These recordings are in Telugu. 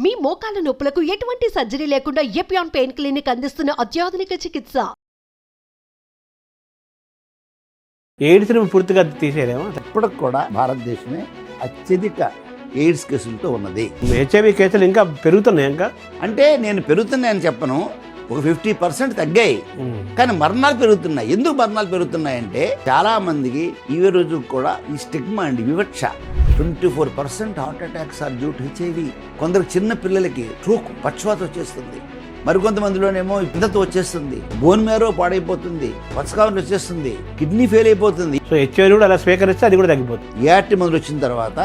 మీ మోకాల నొప్పులకు ఎటువంటి సర్జరీ లేకుండా ఎపియాన్ పెయిన్ క్లినిక్ అందిస్తున్న అత్యాధునిక చికిత్స. ఎయిడ్స్ని పూర్తిగా తీసేదేమో. ఇప్పటికి కూడా భారతదేశమే అత్యధిక ఎయిడ్స్ కేసులతో ఉన్నది. హెచ్ఐవి కేసులు ఇంకా పెరుగుతున్నాయి. ఇంకా అంటే నేను పెరుగుతున్నాయని చెప్పను, ఒక 50% తగ్గాయి, కానీ మరణాలు పెరుగుతున్నాయి. ఎందుకు మరణాలు పెరుగుతున్నాయంటే చాలా మందికి ఈ రోజు కూడా ఈ స్టిగ్మా అండి, వివక్ష. 24% heart attacks are due to HIV. కొందరికి చిన్న పిల్లలకి స్ట్రోక్, పక్షవాతం వచ్చేస్తుంది. మరికొంతమందిలోనేమో పిల్లతో వచ్చేస్తుంది, బోన్ మ్యారో పాడైపోతుంది, పచ్చకాలం వచ్చేస్తుంది, కిడ్నీ ఫెయిల్ అయిపోతుంది. సో హెచ్ఐవి కూడా అలా స్వీకరిస్తే అది కూడా తగ్గిపోతుంది. ఏఆర్టీ మందులు వచ్చిన తర్వాత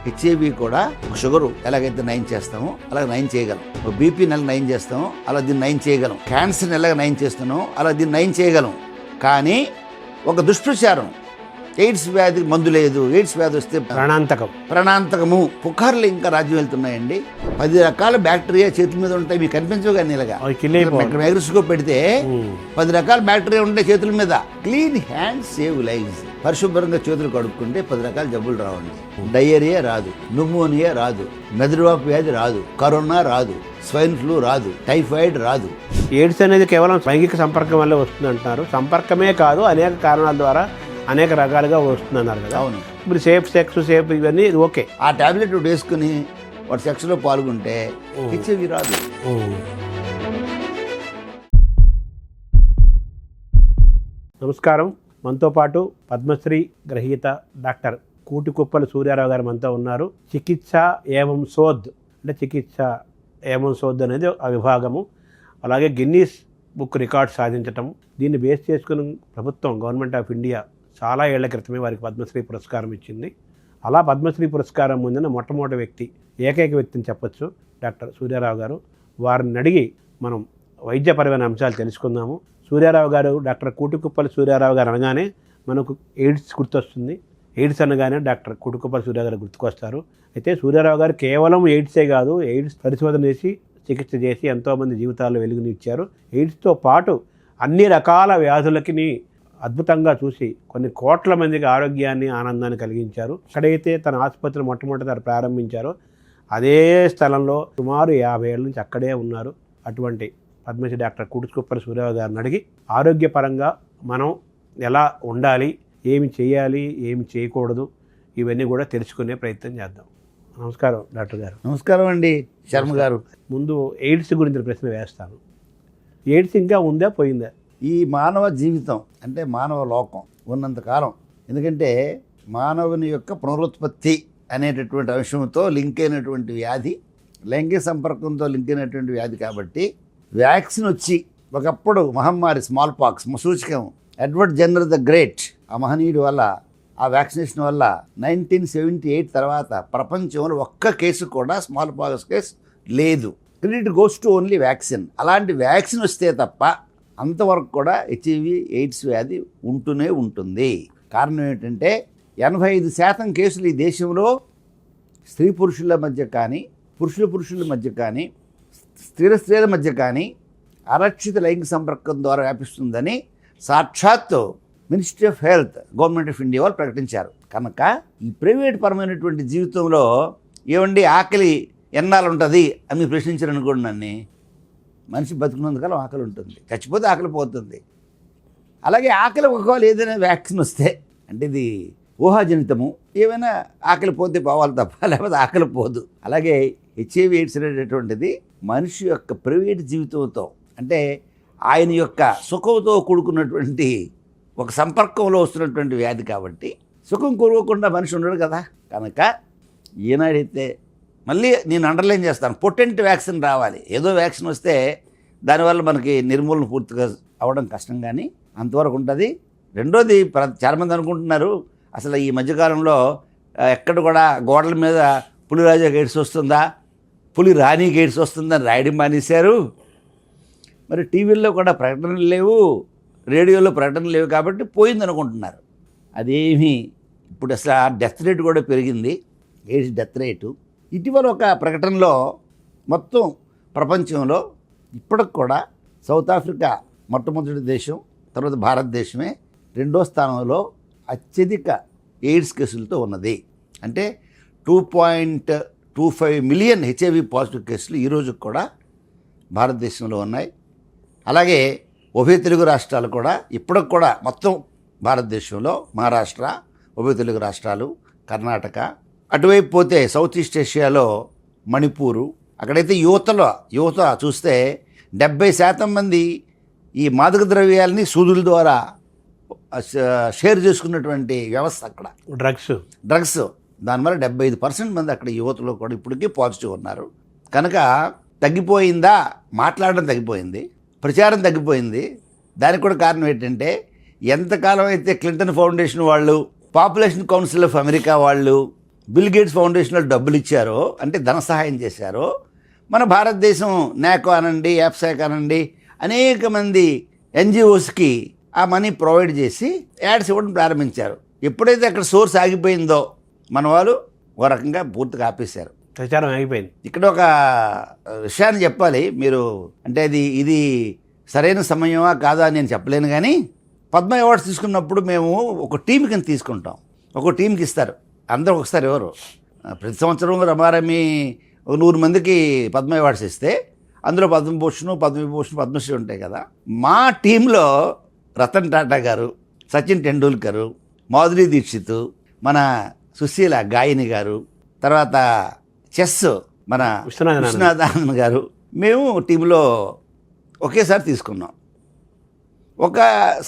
హెచ్ఐవి కూడా షుగరు ఎలాగైతే నయం చేస్తామో అలాగ నయం చేయగలం. బీపీ నెల నయం చేస్తామో అలా దీన్ని నయం చేయగలం. క్యాన్సర్ని ఎలాగ నయం చేస్తున్నామో అలా దీన్ని నయం చేయగలం. కానీ ఒక దుష్ప్రచారం, ఎయిడ్స్ వ్యాధికి మందు లేదు, ఎయిడ్స్ వ్యాధి వస్తే ప్రాణాంతకము పుకార్లు ఇంకా రాజ్యం వెళ్తున్నాయండి. 10 రకాల బ్యాక్టీరియా చేతుల మీద ఉంటాయి, మీకు కనిపించవు కానీ ఇలాగా మైక్రోస్కోప్ పెడితే 10 రకాల బ్యాక్టీరియా ఉంటాయి చేతుల మీద. Clean hands save lives. పరిశుభ్రంగా చేతులు కడుక్కుంటే 10 రకాల జబ్బులు రావండి. డయేరియా రాదు, న్యూమోనియా రాదు, మెదడువాపు వ్యాధి రాదు, కరోనా రాదు, స్వైన్ ఫ్లూ రాదు, టైఫాయిడ్ రాదు. ఎయిడ్స్ అనేది కేవలం లైంగిక సంపర్కం వల్ల వస్తుంది అంటున్నారు. సంపర్కమే కాదు, అనేక కారణాల ద్వారా అనేక రకాలుగా వస్తుందన్నారు కదా. అవును. ఇప్పుడు సేఫ్ ఇవన్నీ ఓకే. ఆ టాబ్లెట్ వేసుకుని వాడు సెక్స్లో పాల్గొంటే హెచ్ఐవి రాదు. నమస్కారం. మనతో పాటు పద్మశ్రీ గ్రహీత డాక్టర్ కూటికుప్పల సూర్యారావు గారు మనతో ఉన్నారు. చికిత్స ఏవం శోధ్ అంటే చికిత్స ఏవం శోధ్ అనేది ఆ విభాగము. అలాగే గిన్నీస్ బుక్ రికార్డ్ సాధించటం, దీన్ని బేస్ చేసుకుని ప్రభుత్వం, గవర్నమెంట్ ఆఫ్ ఇండియా చాలా ఏళ్ల క్రితమే వారికి పద్మశ్రీ పురస్కారం ఇచ్చింది. అలా పద్మశ్రీ పురస్కారం పొందిన మొట్టమొదటి వ్యక్తి, ఏకైక వ్యక్తిని చెప్పొచ్చు, డాక్టర్ సూర్యారావు గారు. వారిని అడిగి మనం వైద్యపరమైన అంశాలు తెలుసుకుందాము. సూర్యారావు గారు, డాక్టర్ కూటికుప్పల సూర్యారావు గారు అనగానే మనకు ఎయిడ్స్ గుర్తొస్తుంది. ఎయిడ్స్ అనగానే డాక్టర్ కూటికుప్పల సూర్యారావు గారు గుర్తుకొస్తారు. అయితే సూర్యారావు గారు కేవలం ఎయిడ్సే కాదు, ఎయిడ్స్ పరిశోధన చేసి చికిత్స చేసి ఎంతోమంది జీవితాల్లో వెలుగునిచ్చారు. ఎయిడ్స్తో పాటు అన్ని రకాల వ్యాధులకి అద్భుతంగా చూసి కొన్ని కోట్ల మందికి ఆరోగ్యాన్ని, ఆనందాన్ని కలిగించారు. ఎక్కడైతే తన ఆసుపత్రిని మొట్టమొదటిసారి ప్రారంభించారో అదే స్థలంలో సుమారు 50 ఏళ్ళ నుంచి అక్కడే ఉన్నారు. అటువంటి పద్మశ్రీ డాక్టర్ కూటికుప్పల సూర్యారావు గారిని అడిగి ఆరోగ్యపరంగా మనం ఎలా ఉండాలి, ఏమి చేయాలి, ఏమి చేయకూడదు, ఇవన్నీ కూడా తెలుసుకునే ప్రయత్నం చేద్దాం. నమస్కారం డాక్టర్ గారు. నమస్కారం అండి శర్మ గారు. ముందు ఎయిడ్స్ గురించి ప్రశ్న వేస్తాను. ఎయిడ్స్ ఇంకా ఉందా, పోయిందా? ఈ మానవ జీవితం అంటే మానవ లోకం ఉన్నంతకాలం, ఎందుకంటే మానవుని యొక్క పునరుత్పత్తి అనేటటువంటి అంశంతో లింక్ అయినటువంటి వ్యాధి, లైంగిక సంపర్కంతో లింక్ అయినటువంటి వ్యాధి. కాబట్టి వ్యాక్సిన్ వచ్చి ఒకప్పుడు మహమ్మారి, స్మాల్ పాక్స్ సూచకం, ఎడ్వర్డ్ జెన్నర్ ద గ్రేట్, ఆ మహనీయుడి వల్ల, ఆ వ్యాక్సినేషన్ వల్ల 1978 తర్వాత ప్రపంచంలో ఒక్క కేసు కూడా స్మాల్ పాక్స్ కేసు లేదు. Credit goes to only vaccine. అలాంటి వ్యాక్సిన్ వస్తే తప్ప అంతవరకు కూడా హెచ్ఐవి ఎయిడ్స్ వ్యాధి ఉంటూనే ఉంటుంది. కారణం ఏంటంటే 85% కేసులు ఈ దేశంలో స్త్రీ పురుషుల మధ్య కానీ, పురుషుల మధ్య కానీ, స్త్రీల మధ్య కానీ అరక్షిత లైంగిక సంపర్కం ద్వారా వ్యాపిస్తుందని సాక్షాత్తు ministry of health, government of India వాళ్ళు ప్రకటించారు. కనుక ఈ ప్రైవేట్ పరమైనటువంటి జీవితంలో ఏమండి ఆకలి ఎన్నాళ్ళు ఉంటుంది అని మీరు ప్రశ్నించారు అనుకోండి నన్ను, మనిషి బతుకున్నందుకాలం ఆకలి ఉంటుంది, చచ్చిపోతే ఆకలి పోతుంది. అలాగే ఆకలి ఒకవేళ ఏదైనా వ్యాక్సిన్ వస్తే, అంటే ఇది ఊహాజనితము, ఏమైనా ఆకలి పోతే పోవాలి తప్ప లేకపోతే ఆకలి పోదు. అలాగే హెచ్ఐవి ఎయిడ్స్ అనేటటువంటిది మనిషి యొక్క ప్రైవేట్ జీవితంతో, అంటే ఆయన యొక్క సుఖంతో కూడుకున్నటువంటి ఒక సంపర్కంలో వస్తున్నటువంటి వ్యాధి. కాబట్టి సుఖం కోరుకోకుండా మనిషి ఉండడు కదా. కనుక ఈనాడైతే మళ్ళీ నేను అండర్లైన్ చేస్తాను, పొటెంట్ వ్యాక్సిన్ రావాలి. ఏదో వ్యాక్సిన్ వస్తే దానివల్ల మనకి నిర్మూలన పూర్తిగా అవ్వడం కష్టం, కానీ అంతవరకు ఉంటుంది. రెండోది, చాలామంది అనుకుంటున్నారు అసలు ఈ మధ్యకాలంలో ఎక్కడ కూడా గోడల మీద పులిరాజాకి ఎయిడ్స్ వస్తుందా, పులి రాణికి ఎయిడ్స్ వస్తుందని రాయడం మానేశారు. మరి టీవీల్లో కూడా ప్రకటనలు లేవు, రేడియోలో ప్రకటనలు లేవు, కాబట్టి పోయింది అనుకుంటున్నారు. అదేమీ ఇప్పుడు అసలు డెత్ రేట్ కూడా పెరిగింది, ఎయిడ్స్ డెత్ రేటు. ఇటీవల ఒక ప్రకటనలో మొత్తం ప్రపంచంలో ఇప్పటికి కూడా సౌత్ ఆఫ్రికా మొట్టమొదటి దేశం, తర్వాత భారతదేశమే 2వ స్థానంలో అత్యధిక ఎయిడ్స్ కేసులతో ఉన్నది. అంటే 25 మిలియన్ హెచ్ఐవి పాజిటివ్ కేసులు ఈరోజు కూడా భారతదేశంలో ఉన్నాయి. అలాగే ఉభయ తెలుగు రాష్ట్రాలు కూడా ఇప్పటికి కూడా మొత్తం భారతదేశంలో మహారాష్ట్ర, ఉభయ తెలుగు రాష్ట్రాలు, కర్ణాటక, అటువైపు పోతే సౌత్ ఈస్ట్ ఏషియాలో మణిపూరు, అక్కడైతే యువత చూస్తే 70% మంది ఈ మాదక ద్రవ్యాలని సూదుల ద్వారా షేర్ చేసుకున్నటువంటి వ్యవస్థ అక్కడ. డ్రగ్స్ దానివల్ల 75% మంది అక్కడ యువతలో కూడా ఇప్పటికీ పాజిటివ్ ఉన్నారు. కనుక తగ్గిపోయిందా, మాట్లాడడం తగ్గిపోయింది, ప్రచారం తగ్గిపోయింది. దానికి కూడా కారణం ఏంటంటే ఎంతకాలం అయితే క్లింటన్ ఫౌండేషన్ వాళ్ళు, పాపులేషన్ కౌన్సిల్ ఆఫ్ అమెరికా వాళ్ళు, బిల్ గేట్స్ ఫౌండేషన్ డబ్బులు ఇచ్చారో, అంటే ధన సహాయం చేశారో, మన భారతదేశం నాకో అనండి, యాప్సాక్ అనండి, అనేక మంది ఎన్జిఓస్కి ఆ మనీ ప్రొవైడ్ చేసి యాడ్స్ ఇవ్వడం ప్రారంభించారు. ఎప్పుడైతే అక్కడ సోర్స్ ఆగిపోయిందో మన వాళ్ళు ఓ రకంగా పూర్తిగా ఆపేశారు, ప్రచారం ఆగిపోయింది. ఇక్కడ ఒక విషయాన్ని చెప్పాలి మీరు, అంటే ఇది సరైన సమయమా కాదా అని నేను చెప్పలేను. కానీ పద్మ అవార్డ్స్ తీసుకున్నప్పుడు మేము ఒక టీం కింద తీసుకుంటాం. ఒక టీంకి ఇస్తారు, అందరూ ఒకసారి ఎవరు. ప్రతి సంవత్సరం రమారమి 100 మందికి పద్మ అవార్డ్స్ ఇస్తే అందులో పద్మభూషణ్, పద్మశ్రీ ఉంటాయి కదా. మా టీంలో రతన్ టాటా గారు, సచిన్ టెండూల్కర్, మాధురి దీక్షిత్, మన సుశీల గాయని గారు, తర్వాత చెస్ మన విశ్వనాథన్ గారు, మేము టీంలో ఒకేసారి తీసుకున్నాం.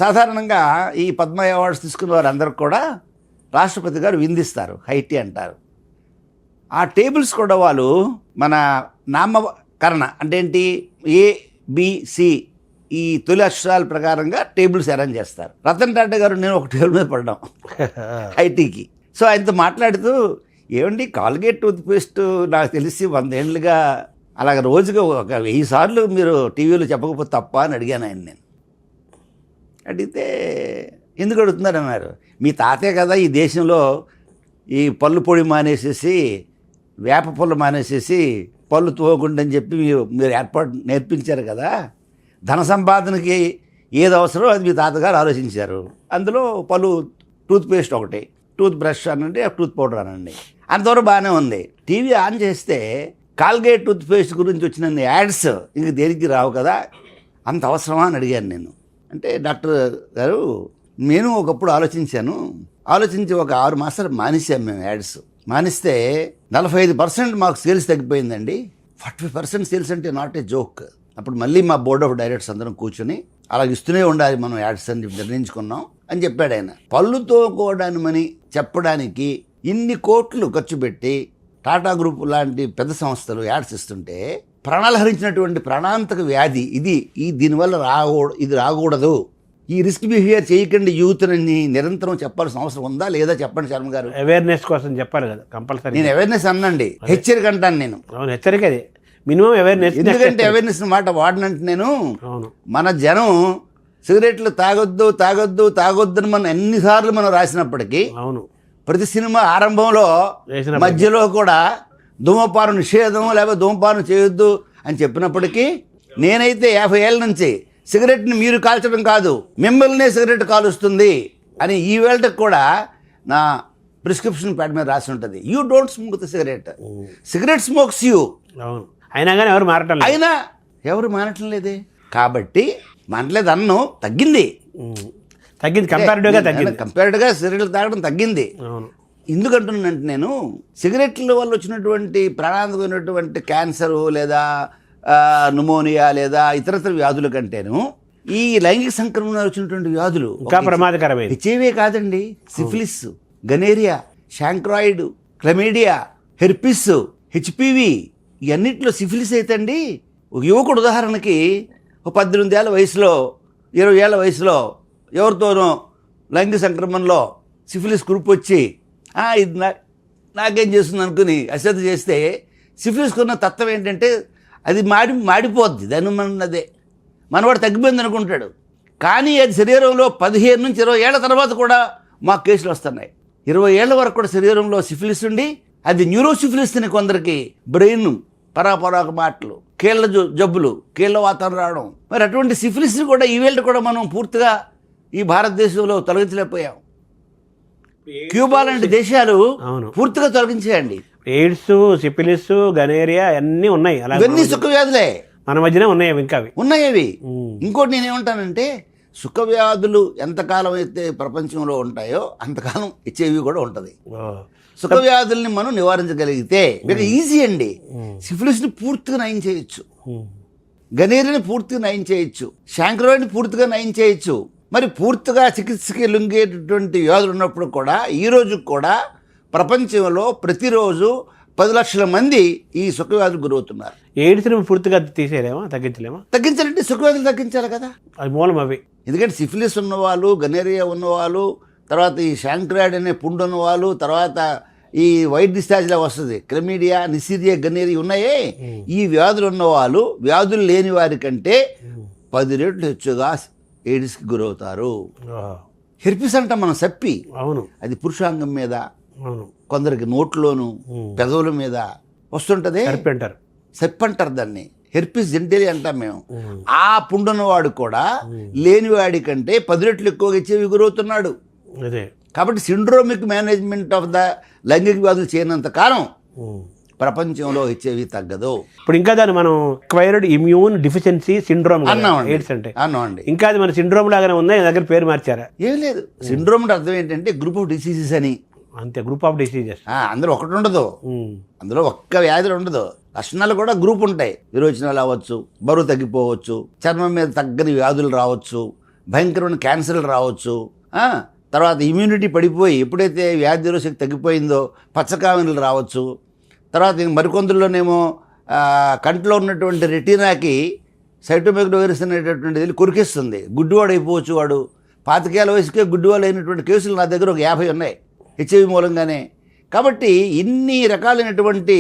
సాధారణంగా ఈ పద్మ అవార్డ్స్ తీసుకున్న వారందరూ కూడా రాష్ట్రపతి గారు విందిస్తారు, హైటీ అంటారు. ఆ టేబుల్స్ కూడా వాళ్ళు మన నామకరణ అంటే ఏంటి, ABC ఈ తొలి అక్షరాల ప్రకారంగా టేబుల్స్ అరేంజ్ చేస్తారు. రతన్ టాటా గారు నేను ఒక టేబుల్ మీద పడ్డాం హైటీకి. సో ఆయనతో మాట్లాడుతూ, ఏమండి కాల్గేట్ టూత్పేస్ట్ నాకు తెలిసి 100 ఏళ్ళుగా అలాగ రోజుగా ఒక 1000 సార్లు మీరు టీవీలో చెప్పకపోతే తప్ప అని అడిగాను ఆయన. నేను అడిగితే ఎందుకు అడుగుతున్నారు అన్నారు. మీ తాతే కదా ఈ దేశంలో ఈ పళ్ళు పొడి మానేసేసి, వేప పుల్ల మానేసేసి, పళ్ళు తోగకుండా అని చెప్పి మీరు నేర్పించారు కదా. ధన సంపాదనకి ఏది అవసరమో అది మీ తాతగారు ఆలోచించారు. అందులో పళ్ళు టూత్పేస్ట్ ఒకటి, టూత్ బ్రష్ అనండి, టూత్ పౌడర్ అనండి, అంతవరకు బాగానే ఉంది. టీవీ ఆన్ చేస్తే కాల్గేట్ టూత్పేస్ట్ గురించి వచ్చిన యాడ్స్ ఇంక దేనికి రావు కదా, అంత అవసరమా అని అడిగాను నేను. అంటే డాక్టర్ గారు, నేను ఒకప్పుడు ఆలోచించి ఒక 6 మాసాలు మానేసాం మేము యాడ్స్. మానేస్తే 45% మాకు సేల్స్ తగ్గిపోయిందండి. 40% సేల్స్ అంటే నాట్ ఏ జోక్. అప్పుడు మళ్ళీ మా బోర్డ్ ఆఫ్ డైరెక్టర్స్ అందరం కూర్చొని అలా ఇస్తూనే ఉండాలి మనం యాడ్స్ అని నిర్ణయించుకున్నాం అని చెప్పాడు ఆయన. పళ్ళు తోకోవడానిమని చెప్పడానికి ఇన్ని కోట్లు ఖర్చు పెట్టి టాటా గ్రూప్ లాంటి పెద్ద సంస్థలు యాడ్స్ ఇస్తుంటే, ప్రాణాలు హరించినటువంటి ప్రాణాంతక వ్యాధి దీనివల్ల ఇది రాకూడదు, ఈ రిస్క్ బిహేవియర్ చేయకండి యూత్ అని నిరంతరం చెప్పాల్సిన అవసరం ఉందా లేదా చెప్పండి శర్మ గారు. అవేర్నెస్ కోసం చెప్పాలి కదా కంపల్సరీ. నేను అవేర్నెస్ అన్నండి, హెచ్చరిక అంటాను నేను. అవును, హెచ్చరిక అది మినిమం అవేర్నెస్. ఎందుకంటే అవేర్నెస్ మాట వాడినంటే నేను, మన జనం సిగరెట్లు తాగొద్దని మనం ఎన్నిసార్లు మనం రాసినప్పటికీ, అవును, ప్రతి సినిమా ఆరంభంలో మధ్యలో కూడా ధూమపానం నిషేధం లేకపోతే ధూమపానం చేయొద్దు అని చెప్పినప్పటికీ, నేనైతే 50 ఏళ్ళ నుంచి సిగరెట్ని మీరు కాల్చడం కాదు, మిమ్మల్నే సిగరెట్ కాలుస్తుంది అని ఈ వేళకి కూడా నా ప్రిస్క్రిప్షన్ ప్యాడ్ మీద రాసి ఉంటుంది. You don't smoke the cigarette smokes you. అవును, అయినా కానీ ఎవరు మానటం లేదే. కాబట్టి మానట్లేదు అన్నం తగ్గింది, కంపారిటివ్గా సిగరెట్లు తాగడం తగ్గింది. ఎందుకంటున్నానంటే నేను, సిగరెట్ల వల్ల వచ్చినటువంటి ప్రాణాంతకమైనటువంటి క్యాన్సరు లేదా న్యూమోనియా లేదా ఇతరత్ర వ్యాధుల కంటేను ఈ లైంగిక సంక్రమణ వచ్చినటువంటి వ్యాధులు ఇంకా ప్రమాదకరమైన హెచ్ఐవీ కాదండి, syphilis, gonorrhoea, chancroid, chlamydia, herpes, HPV, ఇవన్నింటిలో సిఫిలిస్ అయితే అండి, ఒక యువకుడు ఉదాహరణకి 18 ఏళ్ళ వయసులో 20 ఏళ్ళ వయసులో ఎవరితోనో లైంగిక సంక్రమణలో సిఫిలిస్ గ్రూప్ వచ్చి ఇది నాకేం చేస్తుంది అనుకుని అశ్రద్ధ చేస్తే, సిఫిలిస్కున్న తత్వం ఏంటంటే అది మాడిపోద్ది, దాని అదే మనవాడు తగ్గిపోయింది అనుకుంటాడు. కానీ అది శరీరంలో 15 నుంచి 20 ఏళ్ల తర్వాత కూడా మాకు కేసులు వస్తున్నాయి. 20 ఏళ్ల వరకు కూడా శరీరంలో సిఫిలిస్ ఉండి, అది న్యూరోసిఫిలిస్ అని కొందరికి బ్రెయిన్ పరాపరాక మాటలు, కీళ్ళ జబ్బులు, కీళ్ళ వాతావరణం రావడం. మరి అటువంటి సిఫిలిస్ని కూడా ఈవేళ కూడా మనం పూర్తిగా ఈ భారతదేశంలో తొలగించలేకపోయాం. క్యూబా లాంటి దేశాలు పూర్తిగా తొలగించేయండి. ఎయిడ్స్, సిఫిలిస్, గనేరియా అన్నీ ఉన్నాయి. అలా ఇవన్నీ సుఖ వ్యాధులే, మన మధ్యనే ఉన్నాయి ఇంకా అవి. ఉన్నాయి అవి. ఇంకోటి నేనేమంటానంటే సుఖ వ్యాధులు ఎంతకాలం అయితే ప్రపంచంలో ఉంటాయో అంతకాలం హెచ్ఐవి కూడా ఉంటుంది. సుఖ వ్యాధుల్ని మనం నివారించగలిగితే మీకు ఈజీ అండి. సిఫిలిస్ని పూర్తిగా నయం చేయొచ్చు, గనేరియాని పూర్తిగా నయం చేయొచ్చు, శాంక్రోయిడ్ని పూర్తిగా నయం చేయొచ్చు. మరి పూర్తిగా చికిత్సకి లొంగేటటువంటి వ్యాధులు ఉన్నప్పుడు కూడా ఈ రోజు కూడా ప్రపంచంలో ప్రతిరోజు 10 లక్షల మంది ఈ సుఖ వ్యాధులు గురవుతున్నారు. ఎయిడ్స్ని పూర్తిగా తీసేయలేమా, తగ్గించలేమా? తగ్గించాలంటే సుఖ వ్యాధులు తగ్గించాలి కదా, అది మూలం అవి. ఎందుకంటే సిఫిలిస్ ఉన్నవాళ్ళు, గనేరియా ఉన్నవాళ్ళు, తర్వాత ఈ శాంక్రాయిడ్ అనే పుండు ఉన్నవాళ్ళు, తర్వాత ఈ వైట్ డిశ్చార్జ్లా వస్తుంది క్లమీడియా, నిసిరియా, గనేరియా ఉన్నాయే, ఈ వ్యాధులు ఉన్నవాళ్ళు వ్యాధులు లేని వారి కంటే 10 రెట్లు ಹೆಚ್ಚుగా ఎయిడ్స్కి గురవుతారు. హెర్పిస్ అంటాం మనం, సప్పి. అవును, అది పురుషాంగం మీద, అవును, కొందరికి నోట్లోను పెదవుల మీద వస్తుంటది. అంటారు, సప్పి అంటారు దాన్ని, హెర్పిస్ జెంటేలి అంటాం మేము. ఆ పుండున్నవాడు కూడా లేనివాడి కంటే 10 రెట్లు ఎక్కువగా హెచ్ఐవి గురవుతున్నాడు. అదే కాబట్టి సిండ్రోమిక్ మేనేజ్మెంట్ ఆఫ్ ద లైంగిక వ్యాధులు చేయనంత కాలం ప్రపంచంలో హెచ్ఐవి తగ్గదు. ఇప్పుడు ఇంకా దాన్ని మనం అక్వైర్డ్ ఇమ్యూన్ డిఫిషియన్సీ సిండ్రోమ్ అన్నామండి. ఎయిడ్స్ అంటే అన్నామండి. ఇంకా అది మన సిండ్రోమ్ లాగానే ఉంది, దగ్గర పేరు మార్చారా? ఏం లేదు, సిండ్రోమ్ అంటే అర్థం ఏంటంటే గ్రూప్ ఆఫ్ డిసీజెస్ అని. అంతే, గ్రూప్ ఆఫ్ డిసీజెస్. అందులో ఒకటి ఉండదు, అందులో ఒక్క వ్యాధులు ఉండదు, లక్షణాలు కూడా గ్రూప్ ఉంటాయి. విరోచనాలు అవ్వచ్చు, బరువు తగ్గిపోవచ్చు, చర్మం మీద తగ్గని వ్యాధులు రావచ్చు, భయంకరమైన క్యాన్సర్లు రావచ్చు, తర్వాత ఇమ్యూనిటీ పడిపోయి ఎప్పుడైతే వ్యాధి నిరోధక తగ్గిపోయిందో పచ్చకామెలు రావచ్చు. తర్వాత మరికొందరిలోనేమో కంట్లో ఉన్నటువంటి రెటీనాకి సైటోమెగాలోవైరస్ అనేటటువంటిది కొరికిస్తుంది, గుడ్డివాడు అయిపోవచ్చు వాడు. 25 ఏళ్ల వయసుకే గుడ్డివాళ్ళు అయినటువంటి కేసులు నా దగ్గర ఒక 50 ఉన్నాయి హెచ్ఐవి మూలంగానే. కాబట్టి ఇన్ని రకాలైనటువంటి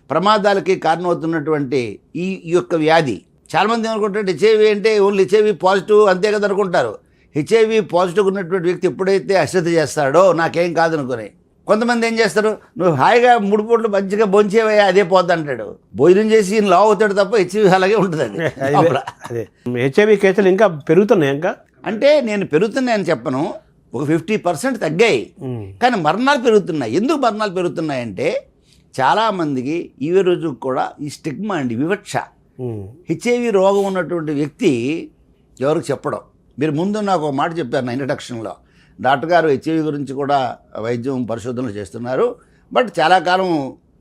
ప్రమాదాలకి కారణమవుతున్నటువంటి ఈ యొక్క వ్యాధి, చాలామంది ఏమనుకుంటారు హెచ్ఐవి అంటే ఓన్లీ హెచ్ఐవి పాజిటివ్ అంతే కదా అనుకుంటారు. హెచ్ఐవి పాజిటివ్ ఉన్నటువంటి వ్యక్తి ఎప్పుడైతే అశ్రద్ధ చేస్తాడో నాకేం కాదనుకుని, కొంతమంది ఏం చేస్తారు, నువ్వు హాయిగా 3 పూటలు మంచిగా భోంచేవయ్యా అదే పోద్ది అంటాడు. భోజనం చేసి లావు అవుతాడు తప్ప హెచ్ఐవి అలాగే ఉంటుంది. అదే హెచ్ఐవి కేసులు ఇంకా పెరుగుతున్నాయి. ఇంకా అంటే నేను పెరుగుతున్నాయని చెప్పను, ఒక 50% తగ్గాయి, కానీ మరణాలు పెరుగుతున్నాయి. ఎందుకు మరణాలు పెరుగుతున్నాయంటే చాలామందికి ఈ రోజు కూడా ఈ స్టిగ్మా అండి, వివక్ష. హెచ్ఐవి రోగం ఉన్నటువంటి వ్యక్తి ఎవరికి చెప్పడం. మీరు ముందు నాకు ఒక మాట చెప్పారు నా ఇంట్రడక్షన్లో, డాక్టర్ గారు హెచ్ఐవి గురించి కూడా వైద్యం పరిశోధనలు చేస్తున్నారు, బట్ చాలా కాలం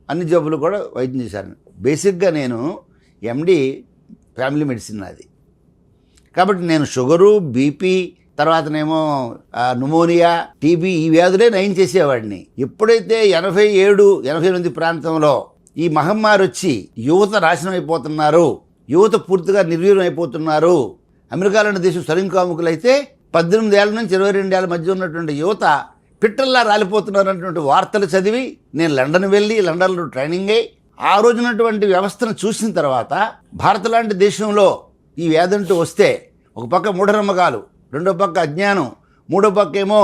అన్ని జబ్బులు కూడా వైద్యం చేశారు. బేసిక్గా నేను ఎండి ఫ్యామిలీ మెడిసిన్ అది, కాబట్టి నేను షుగరు, బీపీ, తర్వాతనేమో న్యూమోనియా, టీబీ ఈ వ్యాధులే నయం చేసేవాడిని. ఎప్పుడైతే 87-88 ప్రాంతంలో ఈ మహమ్మారి వచ్చి యువత నాశనం అయిపోతున్నారు, యువత పూర్తిగా నిర్వీర్యం అయిపోతున్నారు. అమెరికాలోని దేశం సరింకాముకులైతే 18 ఏళ్ల నుంచి 22 ఏళ్ల మధ్య ఉన్నటువంటి యువత పిట్టల్లా రాలిపోతున్నారు అన్నటువంటి వార్తలు చదివి నేను లండన్ వెళ్ళి లండన్లో ట్రైనింగ్ అయ్యి ఆ రోజునటువంటి వ్యవస్థను చూసిన తర్వాత భారత్ లాంటి దేశంలో ఈ వ్యాధి అంటూ వస్తే ఒక పక్క మూఢనమ్మకాలు, రెండో పక్క అజ్ఞానం, మూడో పక్క ఏమో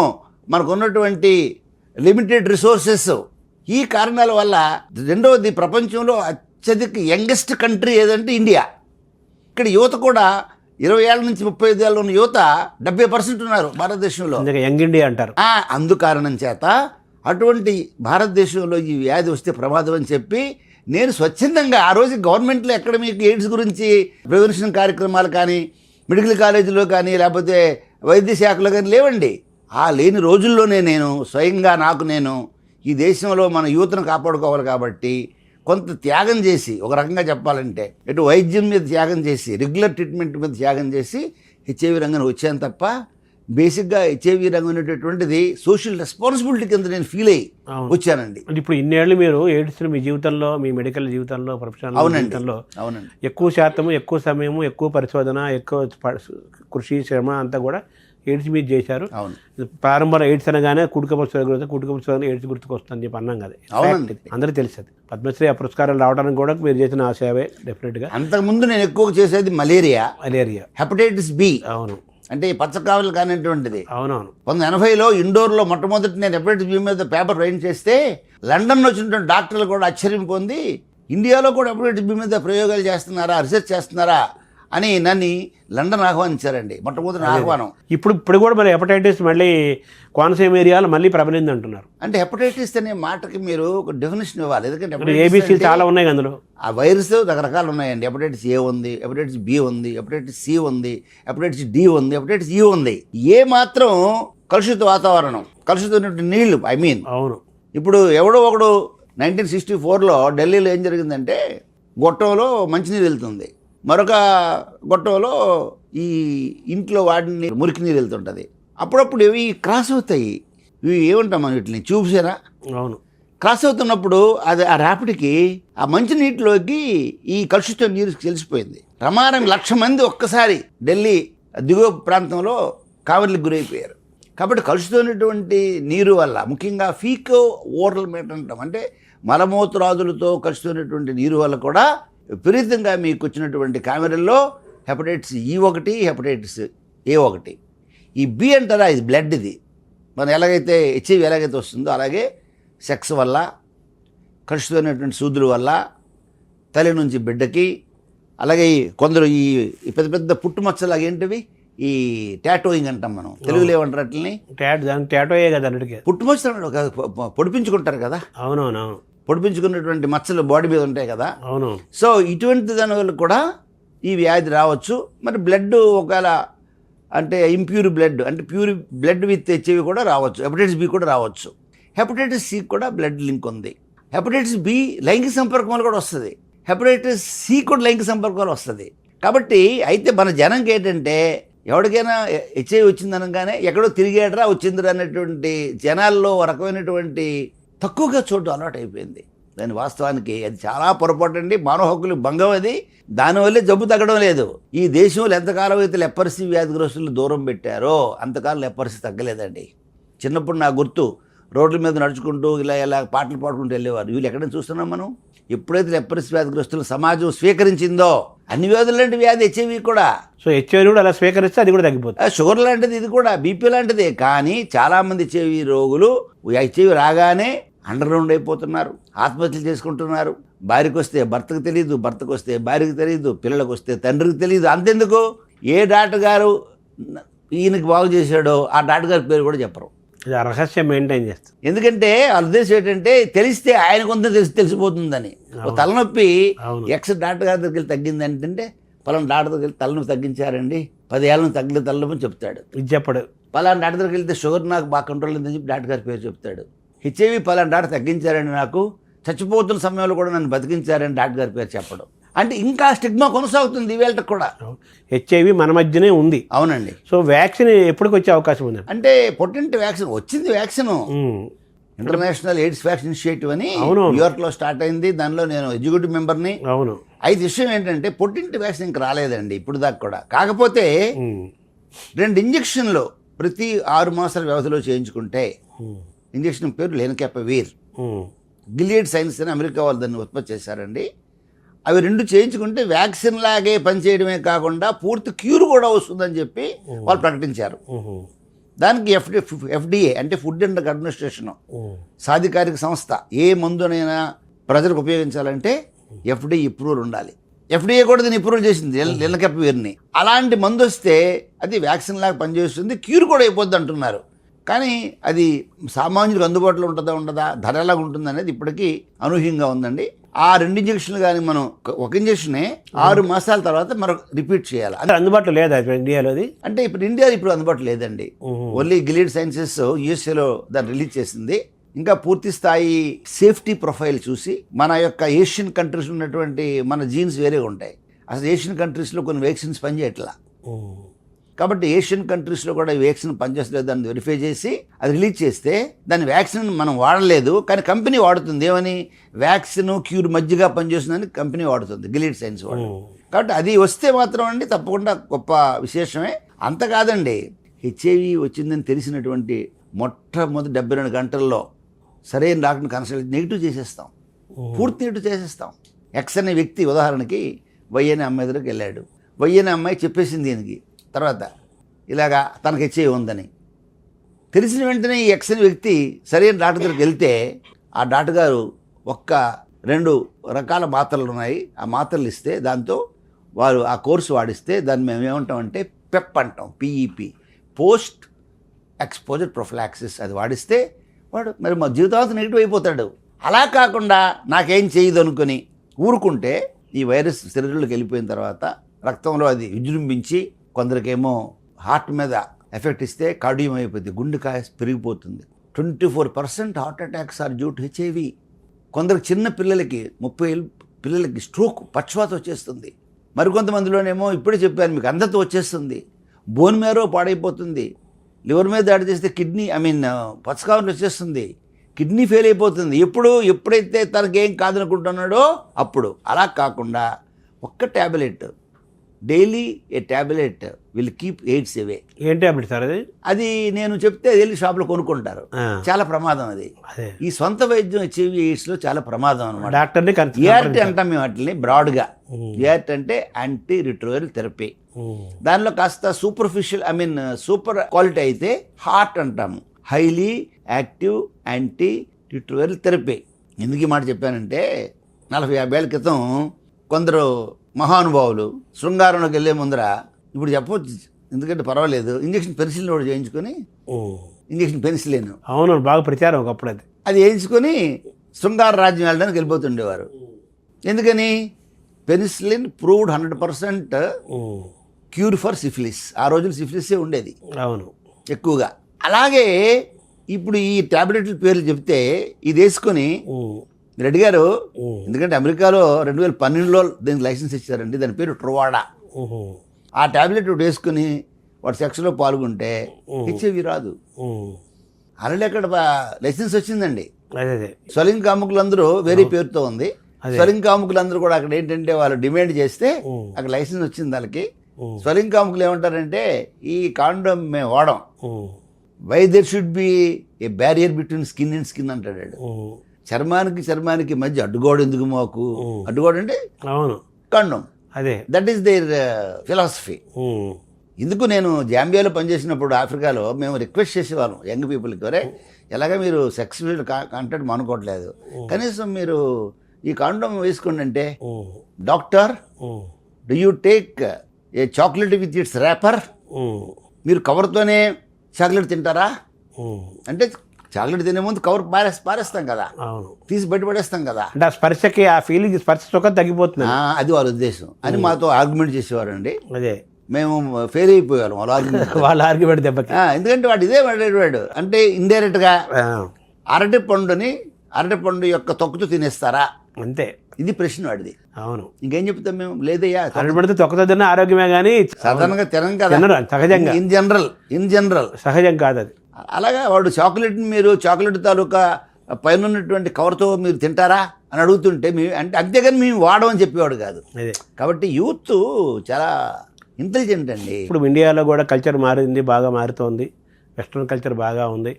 మనకున్నటువంటి లిమిటెడ్ రిసోర్సెస్, ఈ కారణాల వల్ల రెండవది ప్రపంచంలో అత్యధిక యంగెస్ట్ కంట్రీ ఏదంటే ఇండియా. ఇక్కడ యువత కూడా 20 ఏళ్ళ నుంచి 35 ఏళ్ళ ఉన్న యువత 70% ఉన్నారు భారతదేశంలో, యంగ్ ఇండియా అంటారు. అందుకారణం చేత అటువంటి భారతదేశంలో ఈ వ్యాధి వస్తే ప్రమాదం అని చెప్పి నేను స్వచ్ఛందంగా ఆ రోజు గవర్నమెంట్లో ఎక్కడ మీకు ఎయిడ్స్ గురించి ప్రివెన్షన్ కార్యక్రమాలు కానీ మెడికల్ కాలేజీలో కానీ లేకపోతే వైద్య శాఖలో కానీ లేవండి. ఆ లేని రోజుల్లోనే నేను స్వయంగా నేను ఈ దేశంలో మన యూత్ను కాపాడుకోవాలి కాబట్టి కొంత త్యాగం చేసి, ఒక రకంగా చెప్పాలంటే ఇటు వైద్యం మీద త్యాగం చేసి, రెగ్యులర్ ట్రీట్మెంట్ మీద త్యాగం చేసి హెచ్ఐవి రంగంలో వచ్చాను తప్ప బేసిక్గా హెచ్ఐవి రంగం అనేటటువంటిది సోషల్ రెస్పాన్సిబిలిటీ కింద నేను ఫీల్ అయ్యి వచ్చానండి. ఇప్పుడు ఇన్నేళ్ళు మీరు ఎయిడ్స్ మీ జీవితంలో, మీ మెడికల్ జీవితంలో, ప్రొఫెషనల్ జీవితంలో ఎక్కువ శాతము, ఎక్కువ సమయము, ఎక్కువ పరిశోధన, ఎక్కువ కృషి, శ్రమ అంతా కూడా ఎయిడ్స్ మీద చేశారు. ప్రారంభంలో ఎయిడ్స్ అనగానే కుటుంబ ఎయిడ్స్ గుర్తుకొస్తుందని చెప్పి అన్నాం కదా, అందరికీ తెలిసేది. పద్మశ్రీ ఆ పురస్కారాలు రావడానికి కూడా మీరు చేసిన ఆ సేవే డెఫినెట్గా. అంతకుముందు నేను ఎక్కువ చేసేది మలేరియా, హెపటైటిస్ బి. అవును, అంటే ఈ పచ్చకావలు కానిటువంటిది. అవునవును. 1980లో ఇండోర్లో మొట్టమొదటి నేను హెపటైటిస్ బి మీద పేపర్ రైట్ చేస్తే లండన్లో వచ్చినటువంటి డాక్టర్లు కూడా ఆశ్చర్యం పొంది ఇండియాలో కూడా హెపటైటిస్ బి మీద ప్రయోగాలు చేస్తున్నారా, రీసెర్చ్ చేస్తున్నారా అని నన్ను లండన్ ఆహ్వానించారండి, మొట్టమొదటి ఆహ్వానం. ఇప్పుడు కూడా మరి హెపటైటిస్ మళ్ళీ కోనసీమ ఏరియాలో మళ్ళీ ప్రబలింది అంటున్నారు. అంటే హెపటైటిస్ అనే మాటకి మీరు ఒక డెఫినేషన్ ఇవ్వాలి. ఎందుకంటే ఏబీసీ చాలా ఉన్నాయి అందులో. ఆ వైరస్ రకరకాలు ఉన్నాయండి. హెపటైటిస్ ఏ ఉంది, హెపటైటిస్ బి ఉంది, హెపటైటిస్ సి ఉంది, హెపటైటిస్ డి ఉంది, హెపటైటిస్ ఈ ఉంది. ఏ మాత్రం కలుషిత వాతావరణం, కలుషితమైనటువంటి నీళ్లు, అవును. ఇప్పుడు ఎవడో ఒకడు 1964లో ఢిల్లీలో ఏం జరిగిందంటే, గొట్టంలో మంచినీరు వెళ్తుంది, మరొక గొట్టంలో ఈ ఇంట్లో వాడిని మురికి నీరు వెళ్తుంటుంది. అప్పుడప్పుడు ఇవి క్రాస్ అవుతాయి. ఇవి ఏమంటాం మనం వీటిని, ట్యూబ్సేనా? అవును. క్రాస్ అవుతున్నప్పుడు అది ఆ ర్యాపిడ్కి ఆ మంచినీటిలోకి ఈ కలుషిత నీరు తెలిసిపోయింది. ప్రమాదం 1,00,000 మంది ఒక్కసారి ఢిల్లీ దిగువ ప్రాంతంలో కావలికి గురైపోయారు. కాబట్టి కలుషితమైనటువంటి నీరు వల్ల, ముఖ్యంగా ఫీకో ఓరల్ మేట్ అంటాం, అంటే మలమూత్రాదులతో కలుషితమైనటువంటి నీరు వల్ల కూడా విపరీతంగా మీకు వచ్చినటువంటి కామెరల్లో హెపటైటిస్ E1, హెపటైటిస్ A1. ఈ బి అంటారా, ఇది బ్లడ్. ఇది మనం ఎలాగైతే HIV ఎలాగైతే వస్తుందో అలాగే సెక్స్ వల్ల, కలుషితమైనటువంటి సూదుల వల్ల తల్లి నుంచి బిడ్డకి, అలాగే కొందరు ఈ పెద్ద పెద్ద పుట్టుమచ్చలాగా ఏంటివి, ఈ టాటోయింగ్ అంటాం మనం, తెలుగులో ఏమంటారు అట్లని, టాటోయే కదా అన్నిటికీ. పుట్టుమచ్చలు పొడిపించుకుంటారు కదా. అవునవునవును. పొడిపించుకున్నటువంటి మచ్చలు బాడీ మీద ఉంటాయి కదా. అవును. సో ఇటువంటి దానివల్ల కూడా ఈ వ్యాధి రావచ్చు. మరి బ్లడ్ ఒకవేళ అంటే ఇంప్యూర్ బ్లడ్, అంటే ప్యూర్ బ్లడ్ విత్ HIV కూడా రావచ్చు. హెపటైటిస్ బి కూడా రావచ్చు. హెపటైటిస్ సి కూడా బ్లడ్ లింక్ ఉంది. హెపటైటిస్ బి లైంగిక సంపర్కం వల్ల కూడా వస్తుంది. హెపటైటిస్ సి కూడా లైంగిక సంపర్కం వల్ల వస్తుంది. కాబట్టి అయితే మన జనంకి ఏంటంటే, ఎవరికైనా HIV వచ్చిందనగానే ఎక్కడో తిరిగేటరా వచ్చిందిరా అనేటువంటి జనాల్లో రకమైనటువంటి తక్కువగా చూడడం అలవాటు అయిపోయింది. దాని వాస్తవానికి అది చాలా పొరపాటు అండి. మానవ హక్కులు భంగం అది. దానివల్లే జబ్బు తగ్గడం లేదు. ఈ దేశంలో ఎంతకాలం అయితే లెపర్సీ వ్యాధిగ్రస్తులు దూరం పెట్టారో అంతకాలం లెపర్సీ తగ్గలేదండి. చిన్నప్పుడు నా గుర్తు, రోడ్ల మీద నడుచుకుంటూ ఇలా పాటలు పాడుకుంటూ వెళ్ళేవారు. వీళ్ళు ఎక్కడైనా చూస్తున్నాం మనం. ఎప్పుడైతే లెపర్సీ వ్యాధిగ్రస్తులు సమాజం స్వీకరించిందో, అన్ని వ్యాధులు లాంటి వ్యాధి HIV కూడా, సో HIV కూడా అలా స్వీకరిస్తే అది కూడా తగ్గిపోతుంది. షుగర్ లాంటిది, ఇది కూడా బీపీ లాంటిదే. కానీ చాలామంది HIV రోగులు HIV రాగానే అండర్గ్రౌండ్ అయిపోతున్నారు, ఆత్మహత్యలు చేసుకుంటున్నారు. భార్యకు వస్తే భర్తకు తెలియదు, భర్తకు వస్తే భార్యకు తెలియదు, పిల్లలకు వస్తే తండ్రికి తెలియదు. అంతెందుకు, ఏ డాక్టర్ గారు ఈయనకి బాగు చేశాడో ఆ డాక్టర్ గారి పేరు కూడా చెప్పరు. రహస్యం మెయింటైన్ చేస్తారు. ఎందుకంటే వాళ్ళ ఉద్దేశం ఏంటంటే, తెలిస్తే ఆయన కొంత తెలిసిపోతుందని. తలనొప్పి డాక్టర్ గారి దగ్గరికి వెళ్ళి తగ్గింది అంటే, పలానా డాక్టర్ దగ్గరికి వెళ్ళి తలనొప్పి తగ్గించారండి, 10 ఏళ్ళ నుంచి తగ్గలేదు తలనొప్పి అని చెప్తాడు. ఇది చెప్పడు. పలానా డాక్టర్ దగ్గరికి వెళ్తే షుగర్ నాకు బాగా కంట్రోల్ అయిందని చెప్పి డాక్టర్ గారి పేరు చెప్తాడు. HIV పలానా డాక్టర్ తగ్గించారండి, నాకు చచ్చిపోతున్న సమయంలో కూడా నన్ను బతికించారని డాక్టర్ గారి పేరు చెప్పడం. అంటే ఇంకా స్టిగ్మా కొనసాగుతుంది ఈవేళకి కూడా. HIV మన మధ్యనే ఉంది. అవునండి. సో వ్యాక్సిన్ ఎప్పటికి వచ్చే అవకాశం ఉంది అంటే పొటెంట్ వ్యాక్సిన్ వచ్చింది. Vaccine international AIDS vaccine initiative అని న్యూయార్క్లో స్టార్ట్ అయింది. దానిలో నేను ఎగ్జిక్యూటివ్ మెంబర్ని. అవును. అయితే విషయం ఏంటంటే, పొటెంట్ వ్యాక్సిన్ ఇంకా రాలేదండి ఇప్పుడు దాకా కూడా. కాకపోతే 2 ఇంజక్షన్లు ప్రతి 6 మాసాల వ్యవధిలో చేయించుకుంటే, ఇంజక్షన్ పేరు లెన్కాప్విర్, గిలియడ్ సైన్స్ అని అమెరికా వాళ్ళు దాన్ని ఉత్పత్తి చేశారండి. అవి 2 చేయించుకుంటే వ్యాక్సిన్ లాగే పనిచేయడమే కాకుండా పూర్తి క్యూర్ కూడా వస్తుందని చెప్పి వాళ్ళు ప్రకటించారు. దానికి FDA అంటే ఫుడ్ అండ్ డ్రగ్ అడ్మినిస్ట్రేషన్, సాధికారిక సంస్థ, ఏ మందునైనా ప్రజలకు ఉపయోగించాలంటే FDA అప్రూవల్ ఉండాలి. FDA కూడా దీన్ని అప్రూవల్ చేసింది లెన్కాప్విర్ని. అలాంటి మందు వస్తే అది వ్యాక్సిన్ లాగా పనిచేస్తుంది, క్యూర్ కూడా అయిపోద్ది అంటున్నారు. కానీ అది సామాన్యులకు అందుబాటులో ఉంటుందా ఉండదా, ధర ఎలాగా ఉంటుంది అనేది ఇప్పటికీ అనూహ్యంగా ఉందండి. ఆ 2 ఇంజక్షన్లు కానీ మనం ఒక ఇంజక్షనే 6 మాసాల తర్వాత మనం రిపీట్ చేయాలి. అంటే అందుబాటులో లేదా ఇండియాలో? అంటే ఇప్పుడు ఇండియాలో అందుబాటులో లేదండి. ఓన్లీ గిలియడ్ సైన్సెస్ USAలో దాన్ని రిలీజ్ చేసింది. ఇంకా పూర్తి స్థాయి సేఫ్టీ ప్రొఫైల్ చూసి, మన యొక్క ఏషియన్ కంట్రీస్ ఉన్నటువంటి మన జీన్స్ వేరేగా ఉంటాయి. అసలు ఏషియన్ కంట్రీస్లో కొన్ని వ్యాక్సిన్స్ పనిచేయట్లా. కాబట్టి ఏషియన్ కంట్రీస్లో కూడా వ్యాక్సిన్ పనిచేస్తలేదు దాన్ని వెరిఫై చేసి అది రిలీజ్ చేస్తే, దాని వ్యాక్సిన్ మనం వాడలేదు కానీ కంపెనీ వాడుతుంది. ఏమని, వ్యాక్సిన్ క్యూర్ మధ్యగా పనిచేస్తుందని కంపెనీ వాడుతుంది, గిలియడ్ సైన్స్ వాడు. కాబట్టి అది వస్తే మాత్రం అండి తప్పకుండా గొప్ప విశేషమే. అంత కాదండి, HIV వచ్చిందని తెలిసినటువంటి మొట్టమొదటి 72 గంటల్లో సరైన డాక్టర్ని కన్సల్ట్ నెగిటివ్ చేసేస్తాం, పూర్తి నెగిటివ్ చేసేస్తాం. X అనే వ్యక్తి ఉదాహరణకి Y అనే అమ్మాయి దగ్గరికి వెళ్ళాడు. Y అనే అమ్మాయి చెప్పేసింది దీనికి, తర్వాత ఇలాగా తనకి HIV ఉందని తెలిసిన వెంటనే ఈ X అనే వ్యక్తి సరైన డాక్టర్ దగ్గరికి వెళ్తే, ఆ డాక్టర్ గారు 1-2 రకాల మాత్రలు ఉన్నాయి, ఆ మాత్రలు ఇస్తే దాంతో వారు ఆ కోర్సు వాడిస్తే దాన్ని మేము ఏమంటామంటే పెప్ అంటాం, పిఈపి, పోస్ట్ ఎక్స్పోజర్ ప్రొఫిలాక్సిస్. అది వాడిస్తే వాడు మరి మా జీవితాంతం నెగిటివ్ అయిపోతాడు. అలా కాకుండా నాకేం చేయదు అనుకుని ఊరుకుంటే ఈ వైరస్ శరీరంలోకి వెళ్ళిపోయిన తర్వాత రక్తంలో అది విజృంభించి కొందరికేమో హార్ట్ మీద ఎఫెక్ట్ ఇస్తే కార్డియం అయిపోతుంది, గుండెకాయ పెరిగిపోతుంది. 24% heart attacks are due to HIV. కొందరికి చిన్న పిల్లలకి 30 ఏళ్ళ పిల్లలకి స్ట్రోక్, పక్షవాతం వచ్చేస్తుంది. మరికొంతమందిలోనేమో ఇప్పుడే చెప్పాను మీకు, అందరితో వచ్చేస్తుంది. బోన్ మ్యారో పాడైపోతుంది. లివర్ మీద దాడి చేస్తే కిడ్నీ పచ్చకావలు వచ్చేస్తుంది. కిడ్నీ ఫెయిల్ అయిపోతుంది. ఎప్పుడైతే తనకేం కాదనుకుంటున్నాడో అప్పుడు. అలా కాకుండా ఒక్క tablet, daily a tablet will keep AIDS away. ఏం ట్యాబ్లెట్ సార్ అది? అది నేను చెప్తే వెళ్ళి షాప్లో కొనుక్కుంటారు. చాలా ప్రమాదం అది. ఈ సొంత వైద్యం హెచ్ఐవి ఎయిడ్స్లో చాలా ప్రమాదం అనమాట. డాక్టర్ని ఏఆర్టీ అంటాం మేము వాటిని బ్రాడ్గా. ఏఆర్టీ అంటే యాంటీ రిట్రోవైరల్ థెరపీ. దానిలో కాస్త సూపర్ఫిషియల్ సూపర్ క్వాలిటీ అయితే హార్ట్ అంటాము, highly active anti retroviral therapy. ఎందుకు ఈ మాట చెప్పానంటే 40-50 ఏళ్ళ క్రితం కొందరు మహానుభావులు శృంగారంలోకి వెళ్ళే ముందర, ఇప్పుడు చెప్పవచ్చు ఎందుకంటే పర్వాలేదు, ఇంజక్షన్ పెన్సిలిన్ కూడా చేయించుకొని, ఇంజక్షన్ పెన్సిలిన్ అవును బాగా ప్రచారం ఒకప్పుడు అది వేయించుకొని శృంగార రాజ్యం వెళ్ళడానికి వెళ్ళిపోతుండేవారు. ఎందుకని? Penicillin proved 100% cure for syphilis. ఆ రోజులు సిఫిలిసే ఉండేది అవును ఎక్కువగా. అలాగే ఇప్పుడు ఈ టాబ్లెట్ల పేర్లు చెప్తే ఇది వేసుకొని మీరు అడిగారు, ఎందుకంటే అమెరికాలో 2012లో దీనికి లైసెన్స్ ఇచ్చారండి. దాని పేరు ట్రువాడా. ఆ టాబ్లెట్ వేసుకుని వాడు సెక్స్లో పాల్గొంటే హెచ్ఐవి రాదు. ఆల్రెడీ అక్కడ లైసెన్స్ వచ్చిందండి. స్వలింగ కాముకులందరూ వేరే పేరుతో ఉంది. స్వలింగ కాముకులందరూ కూడా అక్కడ ఏంటంటే వాళ్ళు డిమాండ్ చేస్తే అక్కడ లైసెన్స్ వచ్చింది వాళ్ళకి. స్వలింగ కాముకులు ఏమంటారంటే ఈ కాండోమ్ మేము వాడం, why there should be a barrier between skin and skin అంటాడు. చర్మానికి మధ్య అడ్డుగోడ ఎందుకు మాకు? అడ్డుగోడ అంటే అవును కాండోమ్. అదే దట్ ఈస్ దేర్ ఫిలాసఫీ. ఇందుకు నేను జాంబియాలో పనిచేసినప్పుడు ఆఫ్రికాలో మేము రిక్వెస్ట్ చేసేవాళ్ళం యంగ్ పీపుల్కి, వరే ఎలాగ మీరు సెక్స్ కంటెంట్ అనుకోవట్లేదు, కనీసం మీరు ఈ కాండోమ్ వేసుకోండి అంటే, doctor do you take a chocolate with its wrapper? మీరు కవర్తోనే చాక్లెట్ తింటారా అంటే, చాక్లెట్ తినే ముందు కవర్ పారేస్తాం కదా, తీసి బయటపడేస్తాం కదా, అంటే ఆ స్పర్శకి ఆ ఫీలింగ్ స్పర్శ సుఖం తగ్గిపోతుంది, అది వాళ్ళ ఉద్దేశం అని మాతో ఆర్గ్యుమెంట్ చేసేవారండి. అదే మేము ఫెయిల్ అయిపోయాం వాళ్ళ ఆర్గ్యుమెంట్ దెబ్బకి. ఎందుకంటే వాడు ఇదే వాడు అంటే ఇండైరెక్ట్గా అరటి పండు యొక్క తొక్కుతూ తినేస్తారా అంతే. ఇది ప్రశ్న వాడిది. అవును, ఇంకేం చెప్తాం మేము? లేదయ్యా అరటి తొక్కతో తిన్న ఆరోగ్యమే కానీ సాధారణంగా తినం కదా, సహజంగా ఇన్ జనరల్ సహజం కాదు అది. అలాగా వాడు చాక్లెట్ని మీరు చాక్లెట్ తాలూకా పైన ఉన్నటువంటి కవర్తో మీరు తింటారా అని అడుగుతుంటే అంటే అంతేగాని మేము వాడమని చెప్పేవాడు కాదు. కాబట్టి యూత్ చాలా ఇంటెలిజెంట్ అండి. ఇప్పుడు ఇండియాలో కూడా కల్చర్ మారింది, బాగా మారుతోంది. వెస్ట్రన్ కల్చర్ బాగా ఉంది.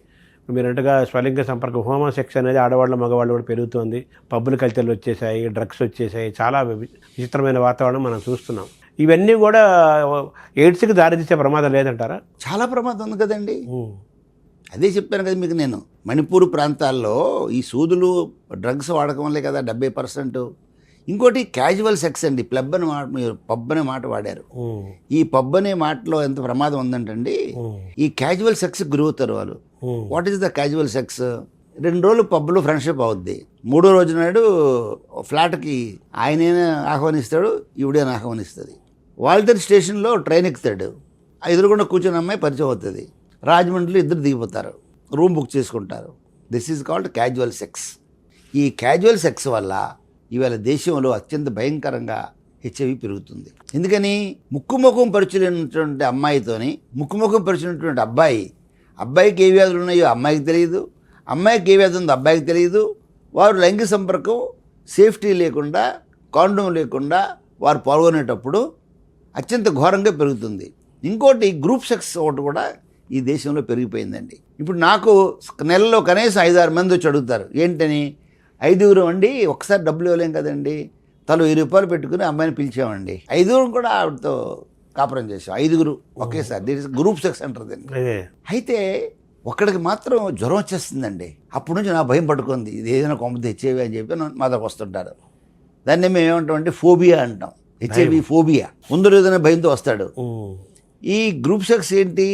మీరంటగా స్వలింగ సంపర్కం, హోమోసెక్స్ అనేది ఆడవాళ్ళ మగవాళ్ళు కూడా పెరుగుతోంది. పబ్బుల కల్చర్లు వచ్చేసాయి, డ్రగ్స్ వచ్చేసాయి, చాలా విచిత్రమైన వాతావరణం మనం చూస్తున్నాం. ఇవన్నీ కూడా ఎయిడ్స్కి దారితీసే ప్రమాదం లేదంటారా? చాలా ప్రమాదం ఉంది కదండి. అదే చెప్పాను కదా మీకు నేను, మణిపూర్ ప్రాంతాల్లో ఈ సూదులు డ్రగ్స్ వాడకం వల్లే కదా 70%. ఇంకోటి క్యాజువల్ సెక్స్ అండి. మీరు పబ్ అనే మాట వాడారు. ఈ పబ్ అనే మాటలో ఎంత ప్రమాదం ఉందంటండి, ఈ క్యాజువల్ సెక్స్ గురవుతారు వాళ్ళు. What is the casual sex? 2 రోజులు పబ్లో ఫ్రెండ్షిప్ అవుద్ది, 3వ రోజు నాడు ఫ్లాట్కి ఆయనైనా ఆహ్వానిస్తాడు, ఈవిడైనా ఆహ్వానిస్తుంది. వాల్టర్ స్టేషన్లో ట్రైన్ ఎక్కుతాడు, ఎదురుగుండా కూర్చొని అమ్మాయి పరిచయం అవుతుంది. రాజమండ్రిలో ఇద్దరు దిగిపోతారు, రూమ్ బుక్ చేసుకుంటారు. This is called casual sex. ఈ క్యాజువల్ సెక్స్ వల్ల ఇవాళ దేశంలో అత్యంత భయంకరంగా హెచ్ఐవి పెరుగుతుంది. ఎందుకని? ముక్కుముఖం పరిచయమైనటువంటి అమ్మాయితోని ముక్కుముఖం పరిచినటువంటి అబ్బాయికి ఏ వ్యాధులు ఉన్నాయో అమ్మాయికి తెలియదు, అమ్మాయికి ఏ వ్యాధి ఉందో అబ్బాయికి తెలియదు. వారు లైంగిక సంపర్కం సేఫ్టీ లేకుండా, కాండోమ్ లేకుండా వారు పాల్గొనేటప్పుడు అత్యంత ఘోరంగా పెరుగుతుంది. ఇంకోటి గ్రూప్ సెక్స్ ఒకటి కూడా ఈ దేశంలో పెరిగిపోయిందండి. ఇప్పుడు నాకు నెలలో కనీసం 5-6 మంది వచ్చి అడుగుతారు, ఏంటని? 5 అండి, ఒకసారి డబ్బులు ఇవ్వలేం కదండి, తను 1000 రూపాయలు పెట్టుకుని అమ్మాయిని పిలిచామండి, 5 కూడా ఆవిడతో కాపురం చేసాం, 5 ఒకేసారి. దీని గ్రూప్ సెక్స్ అంటారు దీన్ని. అయితే ఒక్కడికి మాత్రం జ్వరం వచ్చేస్తుందండి. అప్పటి నుంచి నా భయం పట్టుకుంది, ఇది ఏదైనా కొంప తెచ్చేవి అని చెప్పి మా దగ్గరకు వస్తుంటారు. దాన్ని మేము ఏమంటామంటే ఫోబియా అంటాం. హెచ్ఐవి ఫోబియా, ముందు లేదనే భయంతో వస్తాడు. ఉమ్. ఈ గ్రూప్ సెక్స్ ఏంటి,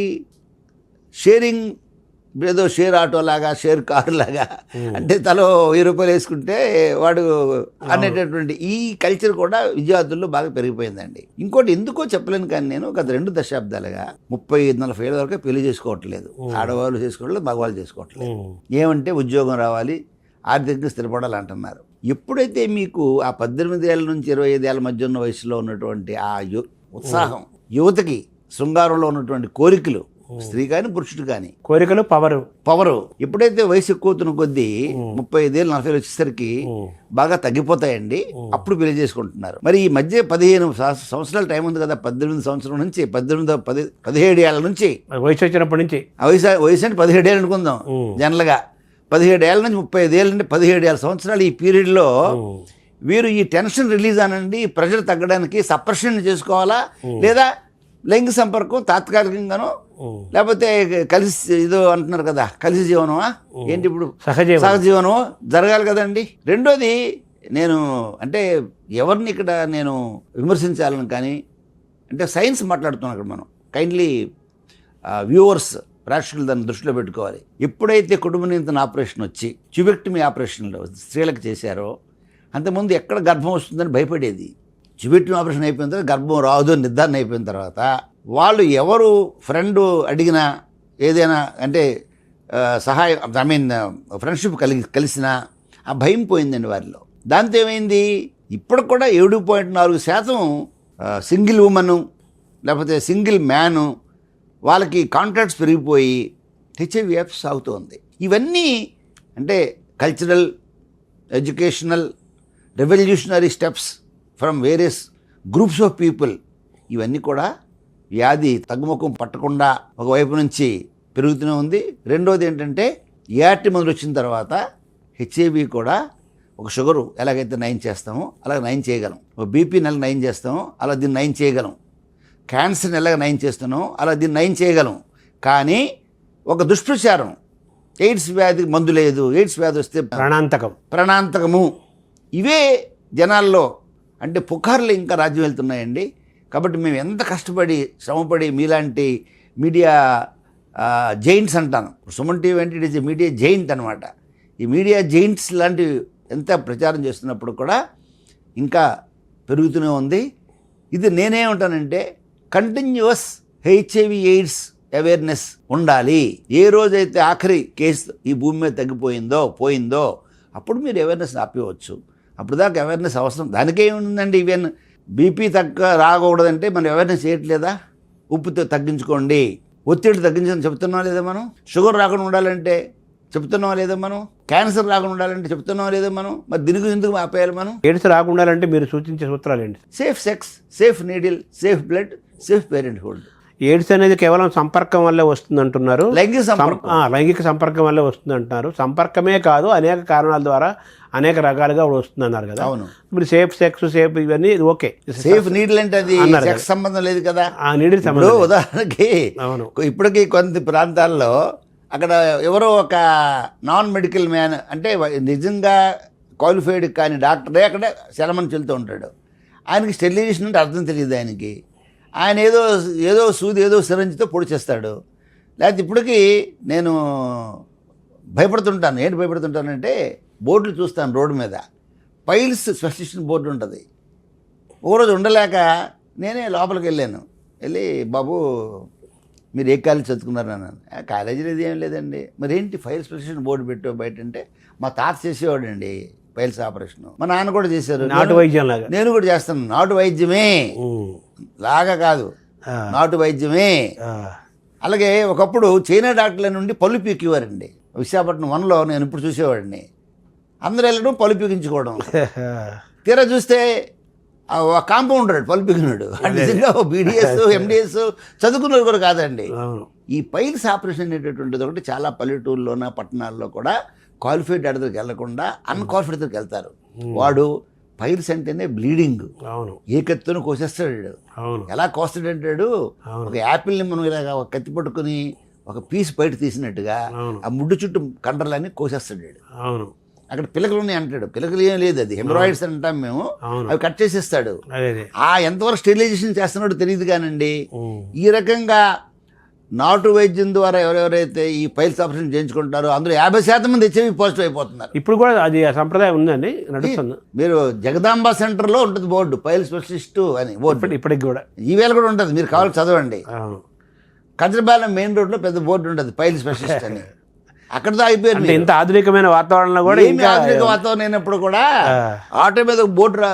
షేరింగ్, ఏదో షేర్ ఆటో లాగా, షేర్ కారు లాగా, అంటే తలో 1000 రూపాయలు వేసుకుంటే వాడు అనేటటువంటి ఈ కల్చర్ కూడా విద్యార్థుల్లో బాగా పెరిగిపోయిందండి. ఇంకోటి ఎందుకో చెప్పలేను కానీ నేను గత 2 దశాబ్దాలుగా 35-40 ఏళ్ళ వరకు పెళ్లి చేసుకోవట్లేదు. ఆడవాళ్ళు చేసుకోవట్లేదు, మగవాళ్ళు చేసుకోవట్లేదు. ఏమంటే ఉద్యోగం రావాలి, ఆర్థికంగా స్థిరపడాలి అంటున్నారు. ఎప్పుడైతే మీకు ఆ 18 ఏళ్ళ నుంచి 25 ఏళ్ళ మధ్య ఉన్న వయసులో ఉన్నటువంటి ఆ ఉత్సాహం, యువతకి శృంగారంలో ఉన్నటువంటి కోరికలు, స్త్రీ కానీ పురుషుడు కానీ కోరికలు, పవరు ఎప్పుడైతే వయసు ఎక్కువతున్న కొద్దీ 35 ఏళ్ళు 40 వచ్చేసరికి బాగా తగ్గిపోతాయండి. అప్పుడు పెళ్లి చేసుకుంటున్నారు. మరి ఈ మధ్య 15 సంవత్సరాల టైం ఉంది కదా, 18 సంవత్సరం నుంచి 17 ఏళ్ళ నుంచి వయసు వచ్చినప్పటి నుంచి, వయసు అంటే 17 ఏళ్ళు అనుకుందాం జనరల్గా, 17 ఏళ్ళ నుంచి 35 ఏళ్ళ నుండి 17 ఏళ్ళ సంవత్సరాలు ఈ పీరియడ్లో వీరు ఈ టెన్షన్ రిలీజ్ అనండి, ప్రెషర్ తగ్గడానికి సప్రెషన్ చేసుకోవాలా, లేదా లైంగిక సంపర్కం తాత్కాలికంగానో, లేకపోతే కలిసి ఇదో అంటున్నారు కదా, కలిసి జీవనమా ఏంటి, ఇప్పుడు సహజీవనం జరగాలి కదండి. రెండోది, నేను అంటే ఎవరిని ఇక్కడ నేను విమర్శించాలని కానీ, అంటే సైన్స్ మాట్లాడుతున్నాం ఇక్కడ మనం. కైండ్లీ వ్యూవర్స్, ప్రేక్షకులు దాన్ని దృష్టిలో పెట్టుకోవాలి. ఎప్పుడైతే కుటుంబ నియంత్రణ ఆపరేషన్ వచ్చి ట్యూబెక్టమీ ఆపరేషన్లో స్త్రీలకు చేశారో, అంతకుముందు ఎక్కడ గర్భం వస్తుందని భయపడేది. ట్యూబెక్టమీ ఆపరేషన్ అయిపోయిన తర్వాత గర్భం రాదు అని నిర్ధారణ అయిపోయిన తర్వాత వాళ్ళు ఎవరు ఫ్రెండ్ అడిగినా, ఏదైనా అంటే సహాయం, ఐ మీన్ ఫ్రెండ్షిప్ కలిసినా ఆ భయం పోయిందండి వారిలో. దాంతో ఏమైంది, ఇప్పుడు కూడా 7.4% సింగిల్ ఉమెను లేకపోతే సింగిల్ మ్యాను వాళ్ళకి కాంట్రాక్ట్స్ పెరిగిపోయి హెచ్ఐవి సాగుతోంది. ఇవన్నీ అంటే cultural, educational, revolutionary steps from various groups of people. ఇవన్నీ కూడా వ్యాధి తగ్గుముఖం పట్టకుండా ఒకవైపు నుంచి పెరుగుతూనే ఉంది. రెండోది ఏంటంటే ఏఆర్టీ మందులు వచ్చిన తర్వాత హెచ్ఐవి కూడా, ఒక షుగరు ఎలాగైతే నయం చేస్తామో అలాగ నయం చేయగలం, ఒక బీపీని ఎలాగ నయం చేస్తామో అలా దీన్ని నయం చేయగలం, క్యాన్సర్ని ఎలాగ నయం చేస్తున్నామో అలా దీన్ని నయం చేయగలం. కానీ ఒక దుష్ప్రచారం, ఎయిడ్స్ వ్యాధికి మందు లేదు, ఎయిడ్స్ వ్యాధి వస్తే ప్రాణాంతకము, ఇవే జనాల్లో అంటే పుకార్లు ఇంకా రాజ్యం వెళ్తున్నాయండి. కాబట్టి మేము ఎంత కష్టపడి శ్రమపడి మీలాంటి మీడియా జైంట్స్ అంటాను, సుమన్ టీవీ అంటే ఇట్ ఈస్ మీడియా జైంట్ అనమాట. ఈ మీడియా జైంట్స్ లాంటివి ఎంత ప్రచారం చేస్తున్నప్పుడు కూడా ఇంకా పెరుగుతూనే ఉంది. ఇది నేనేమంటానంటే కంటిన్యూస్ హెచ్ఐవి ఎయిడ్స్ అవేర్నెస్ ఉండాలి. ఏ రోజైతే ఆఖరి కేసు ఈ భూమి మీద పోయిందో అప్పుడు మీరు అవేర్నెస్ ఆపేయవచ్చు. అప్పుడు దాకా అవేర్నెస్ అవసరం. దానికేముందండి, ఈవెన్ బీపీ రాకూడదంటే మనం అవేర్నెస్ చేయట్లేదా? ఉప్పుతో తగ్గించుకోండి, ఒత్తిడి తగ్గించని చెప్తున్నాం లేదా మనం? షుగర్ రాకుండా ఉండాలంటే చెప్తున్నాం లేదా మనం? క్యాన్సర్ రాకుండా ఉండాలంటే చెప్తున్నాం లేదా మనం? మరి దీనికి ఎందుకు ఆపేయాలి మనం? ఎయిడ్స్ రాకుండా ఉండాలంటే మీరు సూచించే సూత్రాలు ఏంటి? Safe sex, safe needle, safe blood, safe parenthood. AIDS అనేది కేవలం సంపర్కం వల్లే వస్తుంది అంటున్నారు. లైంగిక సంపర్కం వల్లే వస్తుంది అంటున్నారు. సంపర్కమే కాదు, అనేక కారణాల ద్వారా అనేక రకాలుగా వస్తుంది అన్నారు కదా. అవును. ఇప్పుడు సేఫ్ సెక్స్, సేఫ్ ఇవన్నీ ఓకే. సేఫ్ నీడిల్ అంటే అది సెక్స్ సంబంధం లేదు కదా. నీడిల్ సంబంధం. ఉదాహరణకి ఇప్పటికీ కొన్ని ప్రాంతాల్లో అక్కడ ఎవరో ఒక నాన్ మెడికల్ మ్యాన్, అంటే నిజంగా క్వాలిఫైడ్ కానీ డాక్టరే అక్కడ సెలమని చెల్తూ ఉంటాడు. ఆయనకి స్టెరిలైజేషన్ అంటే అర్థం తెలియదు ఆయనకి. ఆయన ఏదో సూది ఏదో సిరంజితో పొడి చేస్తాడు. లేకపోతే ఇప్పటికీ నేను భయపడుతుంటాను. ఏంటి భయపడుతుంటానంటే, బోర్డులు చూస్తాను రోడ్డు మీద, పైల్స్ స్పెషలిస్ట్ బోర్డు ఉంటుంది. ఒకరోజు ఉండలేక నేనే లోపలికి వెళ్ళి బాబు మీరు ఏ కాలేజీ చదువుకున్నారు అన్నాను. కాలేజీలో ఇది ఏం లేదండి. మరి ఏంటి ఫైల్ స్పెషలిస్ట్ బోర్డు పెట్టావు బయట అంటే, మా తాత చేసేవాడండి పైల్స్ ఆపరేషన్, మా నాన్న కూడా చేశారు, నాటు వైద్యం లాగా నేను కూడా చేస్తాను. నాటు వైద్యమే లాగా కాదు, నాటు వైద్యమే. అలాగే ఒకప్పుడు చైనా డాక్టర్ల నుండి పళ్ళు పీకేవారండి. విశాఖపట్నం 1లో నేను ఇప్పుడు చూసేవాడిని. అందరూ వెళ్ళడం పళ్ళు పీకించుకోవడం. తీరా చూస్తే కాంపౌండర్ పళ్ళు పీకినాడు. నిజంగా బీడీఎస్ ఎండిఎస్ చదువుకున్నది కూడా కాదండి. ఈ పైల్స్ ఆపరేషన్ అనేటటువంటిది ఒకటి చాలా పల్లెటూరులోన పట్టణాల్లో కూడా క్వాలిఫైడ్ దగ్గరికి వెళ్లకుండా అన్క్వాలిఫైడ్ దగ్గరికి వెళ్తారు. వాడు పైల్స్ అంటేనే బ్లీడింగ్, ఏకెత్తున కోసేస్తాడు. ఎలా కోస్తాడంటాడు, ఒక యాపిల్ని మనం ఇలాగా ఒక కత్తి పట్టుకుని ఒక పీస్ బయట తీసినట్టుగా ఆ ముడ్డు చుట్టూ కండర్లన్నీ కోసేస్తాడు. అక్కడ పిలకలు ఉన్నాయి అంటాడు. పిలకలు ఏం లేదు, అది హెమరాయిడ్స్ అంటాం మేము. అవును. అవి కట్ చేసేస్తాడు. అదే ఎంతవరకు స్టెరిలైజేషన్ చేస్తున్నాడో తెలియదు కానండి. ఈ రకంగా నాటు వైద్యం ద్వారా ఎవరెవరైతే ఈ పైల్స్ ఆపరేషన్ చేయించుకుంటారో అందులో 50% మంది హెచ్ఐవి పాజిటివ్ అయిపోతున్నారు. ఇప్పుడు కూడా అది ఆ సంప్రదాయం ఉందండి, నడుస్తుంది. మీరు జగదాంబ సెంటర్లో ఉంటుంది బోర్డు, పైల్ స్పెషలిస్ట్ అని బోర్డు. ఇప్పటికి కూడా ఈవేళ కూడా ఉంటుంది, మీరు కావాలి చదవండి. అవును. కంచరపాలెం మెయిన్ రోడ్లో పెద్ద బోర్డు ఉంటుంది, పైల్ స్పెషలిస్ట్ అని. అక్కడతో అయిపోయారు. ఇంత ఆధునికమైన వాతావరణంలో కూడా ఏమి ఆధునిక వాతావరణం అయినప్పుడు కూడా ఆటో మీద ఒక బోర్డు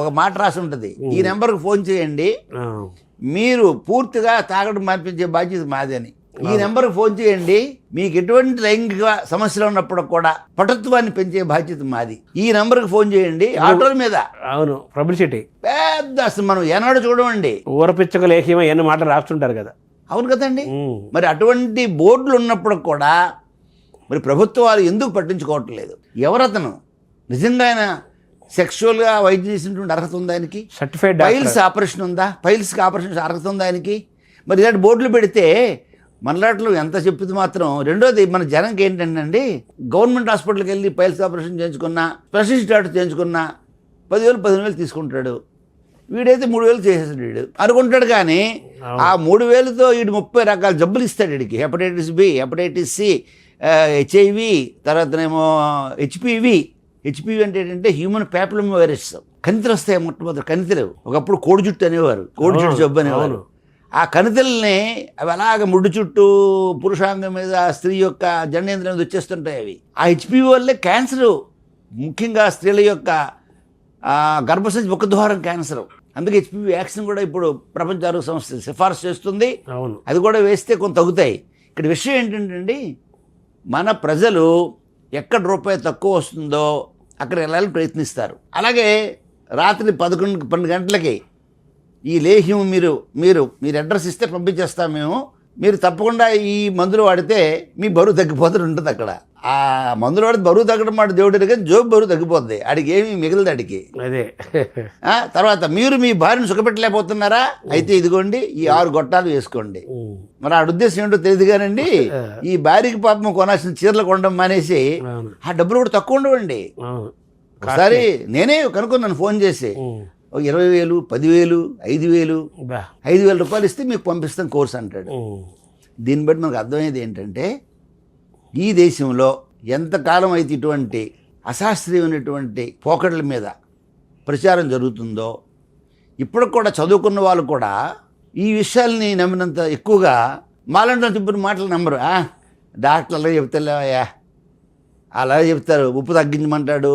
ఒక మాట రాసి ఉంటుంది, ఈ నెంబర్కి ఫోన్ చేయండి, మీరు పూర్తిగా తాగడం మార్పించే బాధ్యత మాది అని. ఈ నెంబర్కి ఫోన్ చేయండి, మీకు ఎటువంటి లైంగిక సమస్యలు ఉన్నప్పుడు కూడా పటుత్వాన్ని పెంచే బాధ్యత మాది. ఈ నెంబర్కి ఫోన్ చేయండి. ఆటోల మీద అవును పబ్లిసిటీ పెద్ద, అసలు మనం ఏనాడు చూడమండి, ఊరపిచ్చక లేఖేమో ఎన్ని మాటలు రాస్తుంటారు కదా. అవును కదండి. మరి అటువంటి బోర్డులు ఉన్నప్పుడు కూడా మరి ప్రభుత్వాలు ఎందుకు పట్టించుకోవట్లేదు? ఎవరతను నిజంగా ఆయన సెక్షువల్గా వైద్యం చేసినటువంటి అర్హత ఉందా ఆయనకి? సర్టిఫైడ్ పైల్స్ ఆపరేషన్ ఉందా? పైల్స్కి ఆపరేషన్ అర్హత ఉందా ఆయనకి? మరి ఇలాంటి బోర్డులు పెడితే మనలాట్లో ఎంత చెప్పింది మాత్రం. రెండోది, మన జనంకి ఏంటంటే అండి, గవర్నమెంట్ హాస్పిటల్కి వెళ్ళి పైల్స్ ఆపరేషన్ చేయించుకున్నా, స్పెషలిస్ట్ డాక్టర్ చేయించుకున్నా 10,000 15,000 తీసుకుంటాడు. వీడైతే 3,000 చేసేసాడు వీడు అనుకుంటాడు. కానీ ఆ 3,000తో వీడు 30 రకాల జబ్బులు ఇస్తాడు వీడికి. Hepatitis B, hepatitis C, HIV, తర్వాతనేమో హెచ్పివి అంటే ఏంటంటే హ్యూమన్ ప్యాపిలోమా వైరస్. కణితులు వస్తాయి మొట్టమొదటి. కణితులు ఒకప్పుడు కోడి జుట్టు అనేవారు, కోడి జుట్టు జబ్బు అనేవారు. ఆ కణితుల్ని అవి అలాగ ముడ్డు చుట్టూ పురుషాంగం మీద స్త్రీ యొక్క జననేంద్రియం మీద వచ్చేస్తుంటాయి. అవి ఆ హెచ్పివి వల్లే క్యాన్సరు, ముఖ్యంగా స్త్రీల యొక్క గర్భసంచి ముఖద్వారం క్యాన్సర్. అందుకే హెచ్పివి వ్యాక్సిన్ కూడా ఇప్పుడు ప్రపంచ ఆరోగ్య సంస్థ సిఫార్సు చేస్తుంది. అది కూడా వేస్తే కొంత తగ్గుతాయి. ఇక్కడ విషయం ఏంటంటే మన ప్రజలు ఎక్కడ రూపాయి తక్కువ వస్తుందో అక్కడ వెళ్ళాలని ప్రయత్నిస్తారు. అలాగే రాత్రి 11-12 గంటలకి ఈ లేహ్యం మీరు అడ్రస్ ఇస్తే పంపించేస్తాం మేము, మీరు తప్పకుండా ఈ మందులు వాడితే మీ బరువు తగ్గిపోతుంది ఉంటుంది అక్కడ. ఆ మందులు వాడితే బరువు తగ్గడం మాట దేవుడి కానీ జోబు బరువు తగ్గిపోద్ది, ఆడికి ఏమి మిగిలింది ఆడికి. అదే తర్వాత మీరు మీ భార్యను సుఖపెట్టలేకపోతున్నారా, అయితే ఇదిగోండి ఈ 6 గొట్టాలు వేసుకోండి. మరి ఆ ఉద్దేశం ఏంటో తెలియదు కానండి, ఈ భార్యకి పాపం కొనాల్సిన చీరలు కొనడం మానేసి ఆ డబ్బులు కూడా తక్కువ ఉండవండి. ఒకసారి నేనే కనుక్కున్నాను ఫోన్ చేసి, 20,000, 10,000, 5,000, 5,000 రూపాయలు ఇస్తే మీకు పంపిస్తాం కోర్స్ అంటాడు. దీన్ని బట్టి మనకు అర్థమయ్యేది ఏంటంటే ఈ దేశంలో ఎంతకాలం అయితే ఇటువంటి అశాస్త్రీయమైనటువంటి పోకడల మీద ప్రచారం జరుగుతుందో, ఇప్పుడు కూడా చదువుకున్న వాళ్ళు కూడా ఈ విషయాల్ని నమ్మినంత ఎక్కువగా మాలంటే చెప్పిన మాటలు నమ్మరు. డాక్టర్లు అలాగే చెప్తారులేవయ్యా, అలాగే చెప్తారు, ఉప్పు తగ్గించమంటాడు,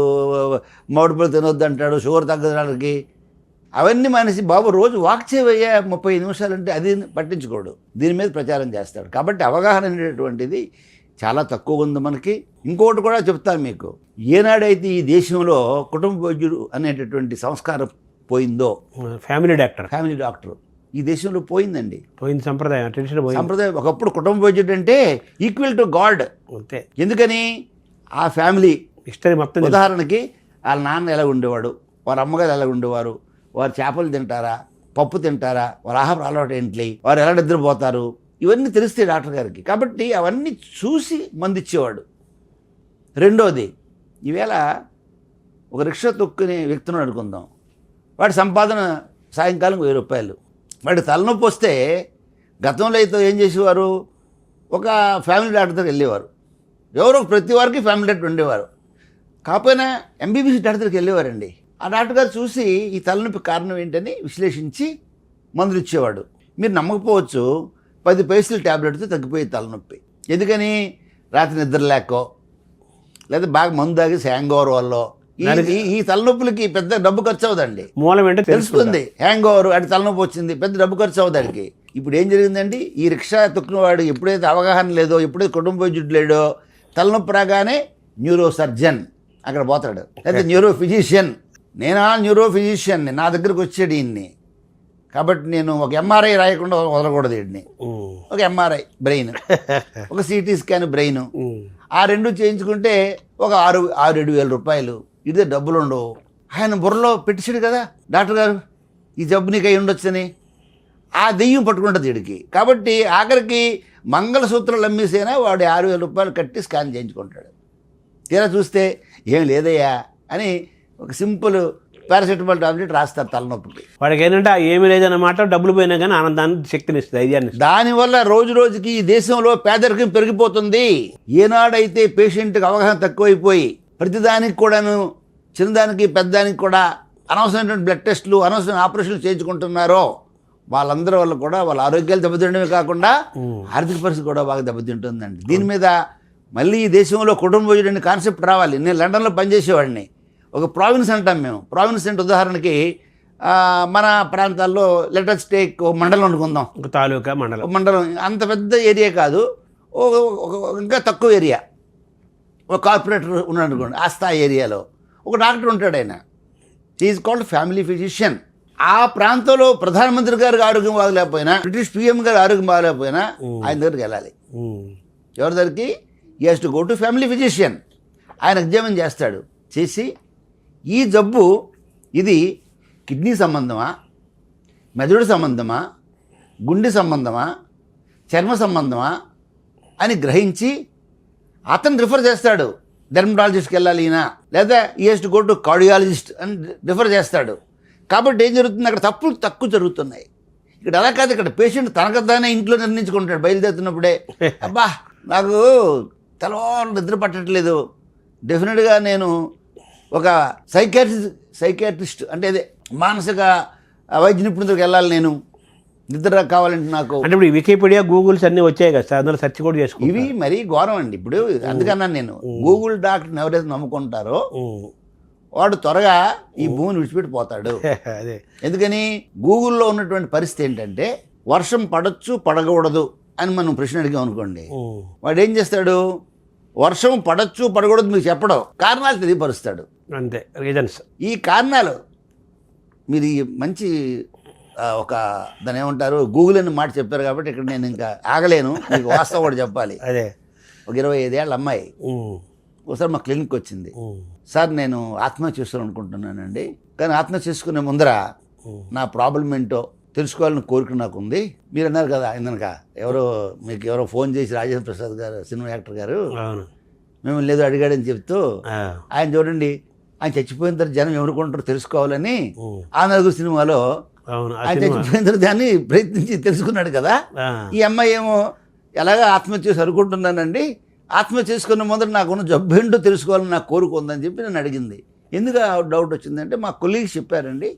మామిడి పళ్ళు తినొద్దు అంటాడు, షుగర్ తగ్గడానికి. అవన్నీ మానేసి బాబు రోజు వాక్ చేయవయ్యా 30 నిమిషాలు అంటే అది పట్టించుకోడు, దీని మీద ప్రచారం చేస్తాడు. కాబట్టి అవగాహన అనేటువంటిది చాలా తక్కువగా ఉంది మనకి. ఇంకోటి కూడా చెప్తాను మీకు, ఏనాడైతే ఈ దేశంలో కుటుంబ వైద్యుడు అనేటటువంటి సంస్కారం పోయిందో, ఫ్యామిలీ డాక్టర్ ఈ దేశంలో పోయిందండి. పోయింది సంప్రదాయం. ఒకప్పుడు కుటుంబ వైద్యుడు అంటే ఈక్వల్ టు గాడ్ అంతే. ఎందుకని ఆ ఫ్యామిలీ హిస్టరీ మొత్తం, ఉదాహరణకి వాళ్ళ నాన్న ఎలా ఉండేవాడు, వారి అమ్మగారు ఎలా ఉండేవారు, వారు చేపలు తింటారా, పప్పు తింటారా, వారి ఆహార అలవాటు ఏంటి, వారు ఎలా నిద్రపోతారు, ఇవన్నీ తెలుస్తాయి డాక్టర్ గారికి. కాబట్టి అవన్నీ చూసి మందు ఇచ్చేవాడు. రెండోది, ఈవేళ ఒక రిక్షా తొక్కునే వ్యక్తిని అనుకుందాం, వాడి సంపాదన సాయంకాలం 1000 రూపాయలు. వాడి తలనొప్పి వస్తే గతంలో అయితే ఏం చేసేవారు, ఒక ఫ్యామిలీ డాక్టర్ దగ్గరికి వెళ్ళేవారు. ఎవరో ప్రతి వారికి ఫ్యామిలీ డాక్టర్ ఉండేవారు. కాకపోయినా ఎంబీబీఎస్ డాక్టర్ దగ్గరికి వెళ్ళేవారండి. ఆ డాక్టర్ గారు చూసి ఈ తలనొప్పి కారణం ఏంటని విశ్లేషించి మందులు ఇచ్చేవాడు. మీరు నమ్మకపోవచ్చు, 10 పైసలు ట్యాబ్లెట్తో తగ్గిపోయే తలనొప్పి. ఎందుకని, రాత్రి నిద్ర లేకో, లేదా బాగా మందు తాగి హ్యాంగ్ ఓవర్ వల్ల. ఈ తలనొప్పులకి పెద్ద డబ్బు ఖర్చు అవుదండి, మూలం ఏంటో తెలుస్తుంది. హ్యాంగ్ ఓవర్ అంటే తలనొప్పి వచ్చింది, పెద్ద డబ్బు ఖర్చు అవుదానికి. ఇప్పుడు ఏం జరిగిందండి, ఈ రిక్షా తొక్కినవాడు ఎప్పుడైతే అవగాహన లేదో, ఎప్పుడైతే కుటుంబ వైద్యుడు లేడో, తలనొప్పి రాగానే న్యూరో సర్జన్ అక్కడ పోతాడు, లేదా న్యూరో ఫిజిషియన్. నేనా న్యూరో ఫిజిషియన్ని, నా దగ్గరకు వచ్చాడు ఈయన్ని, కాబట్టి నేను ఒక ఎంఆర్ఐ రాయకుండా వదలకూడదు వీడిని. ఒక ఎంఆర్ఐ బ్రెయిన్, ఒక సిటీ స్కాన్ బ్రెయిన్, ఆ 2 చేయించుకుంటే ఒక 6-7 రూపాయలు. ఇదే డబ్బులు ఉండవు. ఆయన బుర్రలో పెట్టించాడు కదా డాక్టర్ గారు, ఈ జబ్బు నీకు అయి ఉండొచ్చని. ఆ దెయ్యం పట్టుకుంటుంది వీడికి. కాబట్టి ఆఖరికి మంగళసూత్రాలు అమ్మేసైనా వాడు 6,000 రూపాయలు కట్టి స్కాన్ చేయించుకుంటాడు. తీరా చూస్తే ఏం లేదయ్యా అని ఒక సింపుల్ పారాసెటమాల్ టాబ్లెట్ రాస్తారు తలనొప్పికి. వాడికి ఏంటంటే ఏమీ లేదన్నమాట, డబ్బులు పోయినా కానీ ఆనందాన్ని శక్తిని ఇస్తుంది, ధైర్యాన్ని ఇస్తుంది. దానివల్ల రోజు రోజుకి ఈ దేశంలో పేదరికం పెరిగిపోతుంది. ఏనాడైతే పేషెంట్కి అవగాహన తక్కువైపోయి ప్రతిదానికి కూడాను చిన్నదానికి పెద్దదానికి కూడా అనవసరమైనటువంటి బ్లడ్ టెస్టులు అనవసరమైన ఆపరేషన్లు చేయించుకుంటున్నారో వాళ్ళందరి వల్ల కూడా వాళ్ళ ఆరోగ్యాలు దెబ్బతింటమే కాకుండా ఆర్థిక పరిస్థితి కూడా బాగా దెబ్బతింటుందండి. దీని మీద మళ్ళీ ఈ దేశంలో కుటుంబ యోజన కాన్సెప్ట్ రావాలి. నేను లండన్లో పనిచేసేవాడిని. ఒక ప్రావిన్స్ అంటాం మేము. ప్రావిన్స్ అంటే ఉదాహరణకి మన ప్రాంతాల్లో లెటర్స్ టేక్ మండలం అనుకుందాం, ఒక తాలూకా మండలం అంత పెద్ద ఏరియా కాదు, ఇంకా తక్కువ ఏరియా. ఒక కార్పొరేటర్ ఉన్నాడు అనుకోండి, ఆ స్థాయి ఏరియాలో ఒక డాక్టర్ ఉంటాడు. ఆయన ఈజ్ కాల్డ్ ఫ్యామిలీ ఫిజిషియన్. ఆ ప్రాంతంలో ప్రధానమంత్రి గారికి ఆరోగ్యం బాగలేకపోయినా, బ్రిటిష్ పిఎం గారి ఆరోగ్యం బాగలేకపోయినా ఆయన దగ్గరికి వెళ్ళాలి. ఎవరి దగ్గరికి? He has to go to family physician. ఆయన ఎగ్జామిన్ చేస్తాడు. చేసి ఈ జబ్బు ఇది కిడ్నీ సంబంధమా, మెదడు సంబంధమా, గుండె సంబంధమా, చర్మ సంబంధమా అని గ్రహించి అతను రిఫర్ చేస్తాడు. డెర్మటాలజిస్ట్కి వెళ్ళాలి ఈయన, లేదా he has to go to cardiologist అని రిఫర్ చేస్తాడు. కాబట్టి ఏం జరుగుతుంది, అక్కడ తప్పులు తక్కువ జరుగుతున్నాయి. ఇక్కడ అలా కాదు, ఇక్కడ పేషెంట్ తనకదానే ఇంట్లో నిర్ణయించుకుంటాడు బయలుదేరుతున్నప్పుడే. అబ్బా నాకు తెల్లవారు నిద్ర పట్టట్లేదు, డెఫినెట్గా నేను ఒక సైకాట్రిస్ట్ అంటే అదే మానసిక వైద్య నిపుణుడికి వెళ్ళాలి, నేను నిద్ర కావాలంటే నాకు. అంటే ఇప్పుడు వికీపీడియా గూగుల్స్ అన్నీ వచ్చాయి కదా సార్, అందులో సెర్చ్ కూడా చేసుకో. ఇవి మరీ ఘోరం అండి. ఇప్పుడు అందుకన్నా నేను గూగుల్ డాక్టర్ని ఎవరైతే నమ్ముకుంటారో వాడు త్వరగా ఈ భూమిని విడిచిపెట్టిపోతాడు. అదే ఎందుకని గూగుల్లో ఉన్నటువంటి పరిస్థితి ఏంటంటే వర్షం పడొచ్చు పడకూడదు అని మనం ప్రశ్న అడిగాం అనుకోండి, వాడు ఏం చేస్తాడు, వర్షం పడొచ్చు పడకూడదు మీకు చెప్పడం, కారణాలు తెలియపరుస్తాడు. అంతే రీజన్స్. ఈ కారణాలు మీరు ఈ మంచి ఒక దాని ఏమంటారు గూగుల్ అని మాట చెప్పారు కాబట్టి ఇక్కడ నేను ఇంకా ఆగలేను, మీకు వాస్తవం కూడా చెప్పాలి. అదే ఒక 25 ఏళ్ళ అమ్మాయి ఒకసారి మా క్లినిక్ వచ్చింది. సార్ నేను ఆత్మహత్య చేసుకోవాలని అనుకుంటున్నానండి, కానీ ఆత్మహత్య చేసుకునే ముందర నా ప్రాబ్లం ఏంటో తెలుసుకోవాలని కోరిక నాకు ఉంది. మీరు అన్నారు కదా ఇందనక మీకు ఎవరో ఫోన్ చేసి రాజేంద్ర ప్రసాద్ గారు సినిమా యాక్టర్ గారు మేము లేదు అడిగాడని చెప్తూ ఆయన చూడండి ఆయన చచ్చిపోయిన తర్వాత జనం ఎవరుకుంటారో తెలుసుకోవాలని ఆ నలుగురు సినిమాలో ఆయన చచ్చిపోయిన తర్వాత దాన్ని ప్రయత్నించి తెలుసుకున్నాడు కదా. ఈ అమ్మాయి ఏమో ఎలాగా ఆత్మహత్య చేసి అనుకుంటున్నానండి, ఆత్మహత్య చేసుకున్న ముందర నాకున్న జబ్బు ఏంటో తెలుసుకోవాలని నాకు కోరిక ఉందని చెప్పి నన్ను అడిగింది. ఎందుకు డౌట్ వచ్చిందంటే మా కొలీగ్స్ చెప్పారండి,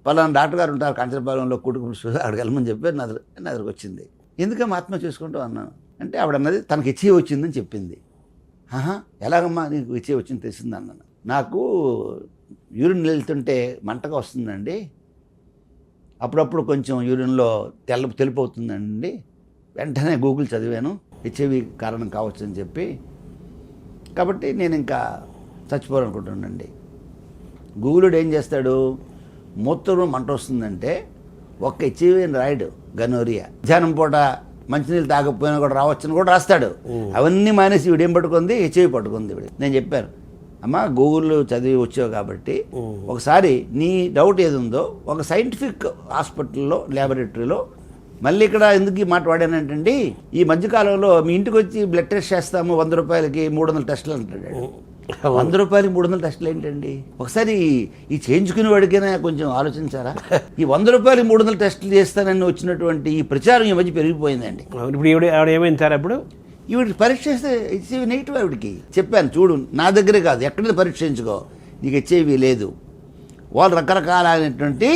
పలానా డాక్టర్ గారు ఉంటారు కంచరపాలెంలో కుటుంబ అక్కడికి వెళ్ళమని చెప్పారు. నా దగ్గరకు వచ్చింది. ఎందుకమ్మా ఆత్మహత్య చేసుకుంటావు అన్నాను. అంటే ఆవిడ అన్నది తనకి హెచ్ఐవి వచ్చిందని చెప్పింది. ఎలాగమ్మా నీకు హెచ్ఐవి వచ్చింది తెలిసింది అన్నాను. నాకు యూరిన్ వెళ్తుంటే మంటగా వస్తుందండి, అప్పుడప్పుడు కొంచెం యూరిన్లో తెలుపు అవుతుందండి. వెంటనే గూగుల్ చదివాను, హెచ్ఐవి కారణం కావచ్చు అని చెప్పి. కాబట్టి నేను ఇంకా చచ్చిపోవాలనుకుంటున్నానండి. గూగుల్ ఏం చేస్తాడు, మూత్రం మంట వస్తుందంటే ఒక్క హెచ్ఐవి అని రాయడు, గనోరియా. మధ్యాహ్నం పూట మంచినీళ్ళు తాగకపోయినా కూడా రావచ్చని కూడా రాస్తాడు. అవన్నీ మానేసి వీడేం పట్టుకుంది, హెచ్ఐవి పట్టుకుంది వీడు. నేను చెప్పాను, అమ్మ గూగుల్ చదివి వచ్చావు కాబట్టి ఒకసారి నీ డౌట్ ఏది ఉందో ఒక సైంటిఫిక్ హాస్పిటల్లో ల్యాబొరేటరీలో మళ్ళీ ఇక్కడ ఎందుకు ఈ మాట వాడానంటండి, ఈ మధ్యకాలంలో మీ ఇంటికి వచ్చి బ్లడ్ టెస్ట్ చేస్తాము 100 రూపాయలకి 300 టెస్టులు అంటాడు. 100 రూపాయలకి 300 టెస్టులు ఏంటండి? ఒకసారి ఈ చేయించుకునే వాడికైనా కొంచెం ఆలోచించారా? ఈ 100 రూపాయలకి 300 టెస్టులు చేస్తానని వచ్చినటువంటి ఈ ప్రచారం ఈ మధ్య పెరిగిపోయిందండి. ఇప్పుడు ఏమైంది సార్? అప్పుడు ఈవిడ పరీక్ష చేస్తే హెచ్ఐవి నెగిటివ్. ఆవిడకి చెప్పాను, చూడు నా దగ్గరే కాదు ఎక్కడైనా పరీక్ష చేయించుకో, నీకు హెచ్ఐవి లేదు. వాళ్ళు రకరకాలైనటువంటి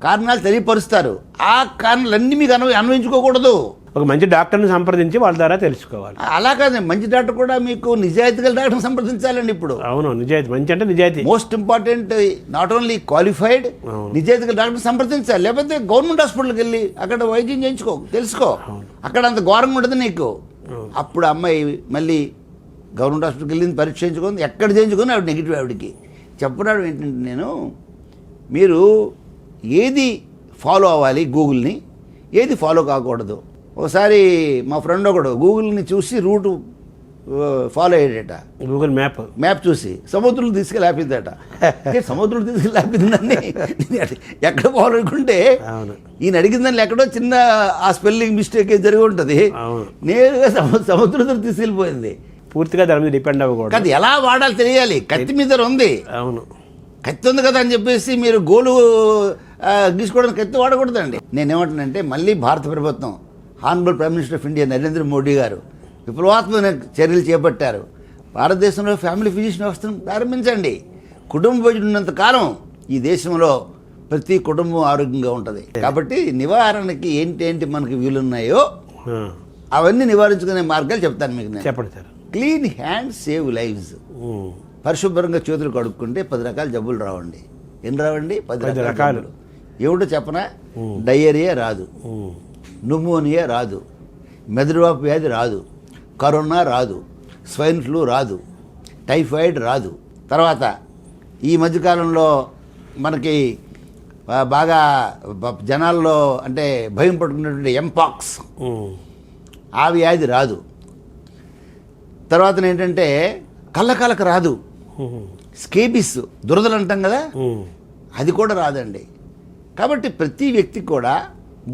కారణాలు తెలియపరుస్తారు. ఆ కారణాలన్నీ మీకు అన్వయించుకోకూడదు. ఒక మంచి డాక్టర్ని సంప్రదించి వాళ్ళ ద్వారా తెలుసుకోవాలి. అలా కాదు, మంచి డాక్టర్ కూడా మీకు నిజాయితీగా డాక్టర్ని సంప్రదించాలండి. ఇప్పుడు అవును, నిజాయితీ మంచి అంటే నిజాయితీ most important. Not only qualified, నిజాయితీగా డాక్టర్ని సంప్రదించాలి. లేకపోతే గవర్నమెంట్ హాస్పిటల్కి వెళ్ళి అక్కడ వైద్యం చేయించుకో, తెలుసుకో. అక్కడ అంత ఘోరంగా ఉంటుంది నీకు. అప్పుడు అమ్మాయి మళ్ళీ గవర్నమెంట్ హాస్పిటల్కి వెళ్ళింది, పరీక్ష చేయించుకుంది. ఎక్కడ చేయించుకొని ఆవిడ నెగిటివ్. ఆవిడకి చెప్పడం ఏంటంటే, నేను మీరు ఏది ఫాలో అవ్వాలి గూగుల్ని, ఏది ఫాలో కాకూడదు. ఒకసారి మా ఫ్రెండ్ ఒకడు గూగుల్ని చూసి రూటు ఫాలో అయ్యాడట. గూగుల్ మ్యాప్ చూసి సముద్రం తీసుకెళ్ళి ఆపిందట. సముద్రం తీసుకెళ్ళి ఆపిందని ఎక్కడ ఫాలో అనుకుంటే ఈయన అడిగిందని ఎక్కడో చిన్న ఆ స్పెల్లింగ్ మిస్టేక్ జరిగి ఉంటుంది. నేరుగా సముద్రం తీసుకెళ్ళిపోయింది. పూర్తిగా దాని మీద డిపెండ్ అవ్వకూడదు. అది ఎలా వాడాలి తెలియాలి. కత్తి మీద ఉంది, అవును, కత్తి ఉంది కదా అని చెప్పేసి మీరు గోలు గీసుకోవడానికి కత్తి వాడకూడదండి. నేనేమంటానంటే మళ్ళీ భారత ప్రభుత్వం honourable prime minister of India Narendra Modi గారు విప్లవాత్మక చర్యలు చేపట్టారు. భారతదేశంలో ఫ్యామిలీ ఫిజిషియన్ వ్యవస్థను ప్రారంభించండి. కుటుంబ భోజనం ఉన్నంత కాలం ఈ దేశంలో ప్రతి కుటుంబం ఆరోగ్యంగా ఉంటుంది. కాబట్టి నివారణకి ఏంటి మనకి వీలున్నాయో అవన్నీ నివారించుకునే మార్గాలు చెప్తాను మీకు నేను. చెప్పండి sir. Clean hands save lives. పరిశుభ్రంగా చేతులు కడుక్కుంటే 10 రకాల జబ్బులు రావండి. ఎన్ని రావండి? 10 రకాలు. ఏమిటో చెప్పనా? డయేరియా రాదు, న్యూమోనియా రాదు, మెదడువాపు వ్యాధి రాదు, కరోనా రాదు, స్వైన్ ఫ్లూ రాదు, టైఫాయిడ్ రాదు. తర్వాత ఈ మధ్యకాలంలో మనకి బాగా జనాల్లో అంటే భయం పట్టుకున్నటువంటి ఎంపాక్స్, ఆ వ్యాధి రాదు. తర్వాత ఏంటంటే కళ్ళకాలకు రాదు, స్కేబిస్ దురదలు అంటాం కదా, అది కూడా రాదండి. కాబట్టి ప్రతి వ్యక్తి కూడా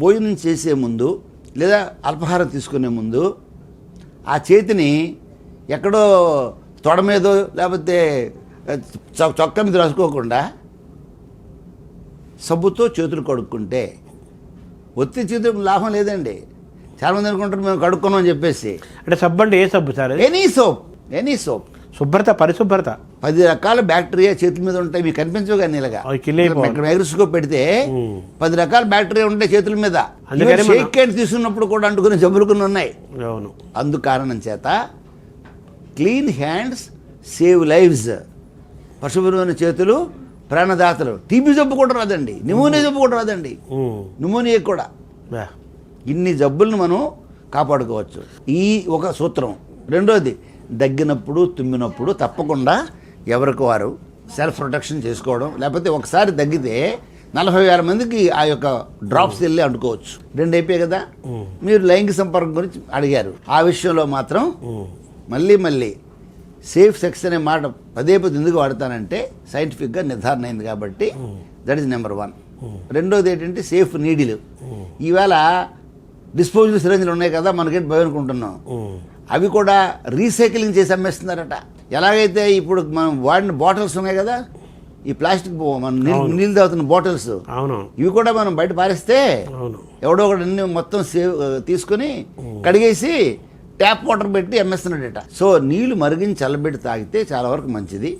భోజనం చేసే ముందు లేదా అల్పాహారం తీసుకునే ముందు ఆ చేతిని ఎక్కడో తొడ మీదో లేకపోతే చొక్కా మీద రాసుకోకుండా సబ్బుతో చేతులు కడుక్కుంటే ఒత్తి చేతులు లాభం లేదండి. చాలామంది అనుకుంటారు మేము కడుక్కున్నాం అని చెప్పేసి. అంటే సబ్బు అంటే ఏ సబ్బు సార్? Any soap. శుభ్రత, పరిశుభ్రత. 10 రకాల బ్యాక్టీరియా చేతుల మీద ఉంటాయి. మీకు కనిపించవు కానీ ఇలాగా మైక్రోస్కోప్ పెడితే 10 రకాల బ్యాక్టీరియా ఉంటాయి చేతుల మీద. షేక్ హ్యాండ్ తీసుకున్నప్పుడు కూడా అంటుకునే జబ్బులు కొన్ని ఉన్నాయి. అందు కారణం చేత క్లీన్ హ్యాండ్స్ సేవ్ లైవ్స్. పరిశుభ్రమైన చేతులు ప్రాణదాతలు. టీబీ జబ్బు కూడా రాదండి, న్యూమోనియా జబ్బు కూడా రాదండి, న్యూమోనియా కూడా. ఇన్ని జబ్బులను మనం కాపాడుకోవచ్చు. ఈ ఒక సూత్రం. రెండోది, దగ్గినప్పుడు తుమ్మినప్పుడు తప్పకుండా ఎవరికి వారు సెల్ఫ్ ప్రొటెక్షన్ చేసుకోవడం. లేకపోతే ఒకసారి దగ్గితే 40,000 మందికి ఆ యొక్క డ్రాప్స్ వెళ్ళి అంటుకోవచ్చు. 2 అయిపోయాయి కదా. మీరు లైంగిక సంపర్కం గురించి అడిగారు. ఆ విషయంలో మాత్రం మళ్ళీ సేఫ్ సెక్స్ అనే మాట పదే ఎందుకు వాడతానంటే సైంటిఫిక్గా నిర్ధారణ అయింది కాబట్టి. That is number 1. రెండోది ఏంటంటే సేఫ్ నీడిలు. ఈవేళ డిస్పోజబుల్ సిరంజీలు ఉన్నాయి కదా, మనకేంటి భయం అనుకుంటున్నాం. అవి కూడా రీసైక్లింగ్ చేసి అమ్మేస్తున్నారట. ఎలాగైతే ఇప్పుడు మనం వాడిన బాటిల్స్ ఉన్నాయి కదా, ఈ ప్లాస్టిక్ మనం నీళ్ళు తాగుతున్న బాటిల్స్, ఇవి కూడా మనం బయట పారేస్తే ఎవడో ఒకటి అన్ని మొత్తం తీసుకుని కడిగేసి ట్యాప్ వాటర్ పెట్టి అమ్మేస్తున్నాడట. సో నీళ్లు మరిగించి చల్లబెట్టి తాగితే చాలా వరకు మంచిది.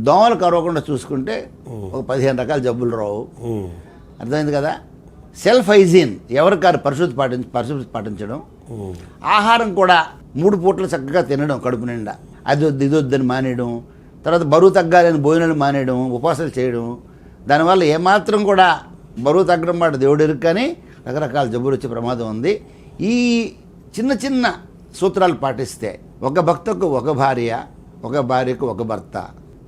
దోమలు కరవకుండా చూసుకుంటే ఒక 15 రకాల జబ్బులు రావు. అర్థమైంది కదా. సెల్ఫ్ హైజీన్, ఎవరికారు పరిశుభ్రత పాటించడం. ఆహారం కూడా 3 పూటలు చక్కగా తినడం కడుపు నిండా. అది వద్దు ఇది వద్దని మానేయడం. తర్వాత బరువు తగ్గాలని భోజనాలు మానేయడం, ఉపవాసాలు చేయడం. దానివల్ల ఏమాత్రం కూడా బరువు తగ్గడం మాట దేవుడు ఎరుగు, కానీ రకరకాల జబ్బులు వచ్చే ప్రమాదం ఉంది. ఈ చిన్న సూత్రాలు పాటిస్తే ఒక భక్తకు ఒక భార్య, ఒక భార్యకు ఒక భర్త.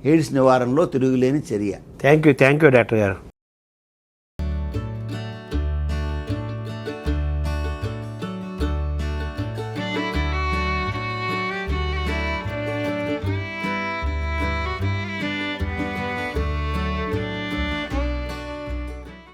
ఎయిడ్స్ నివారణలో తిరుగులేని చర్య. థ్యాంక్ యూ డాక్టర్ గారు.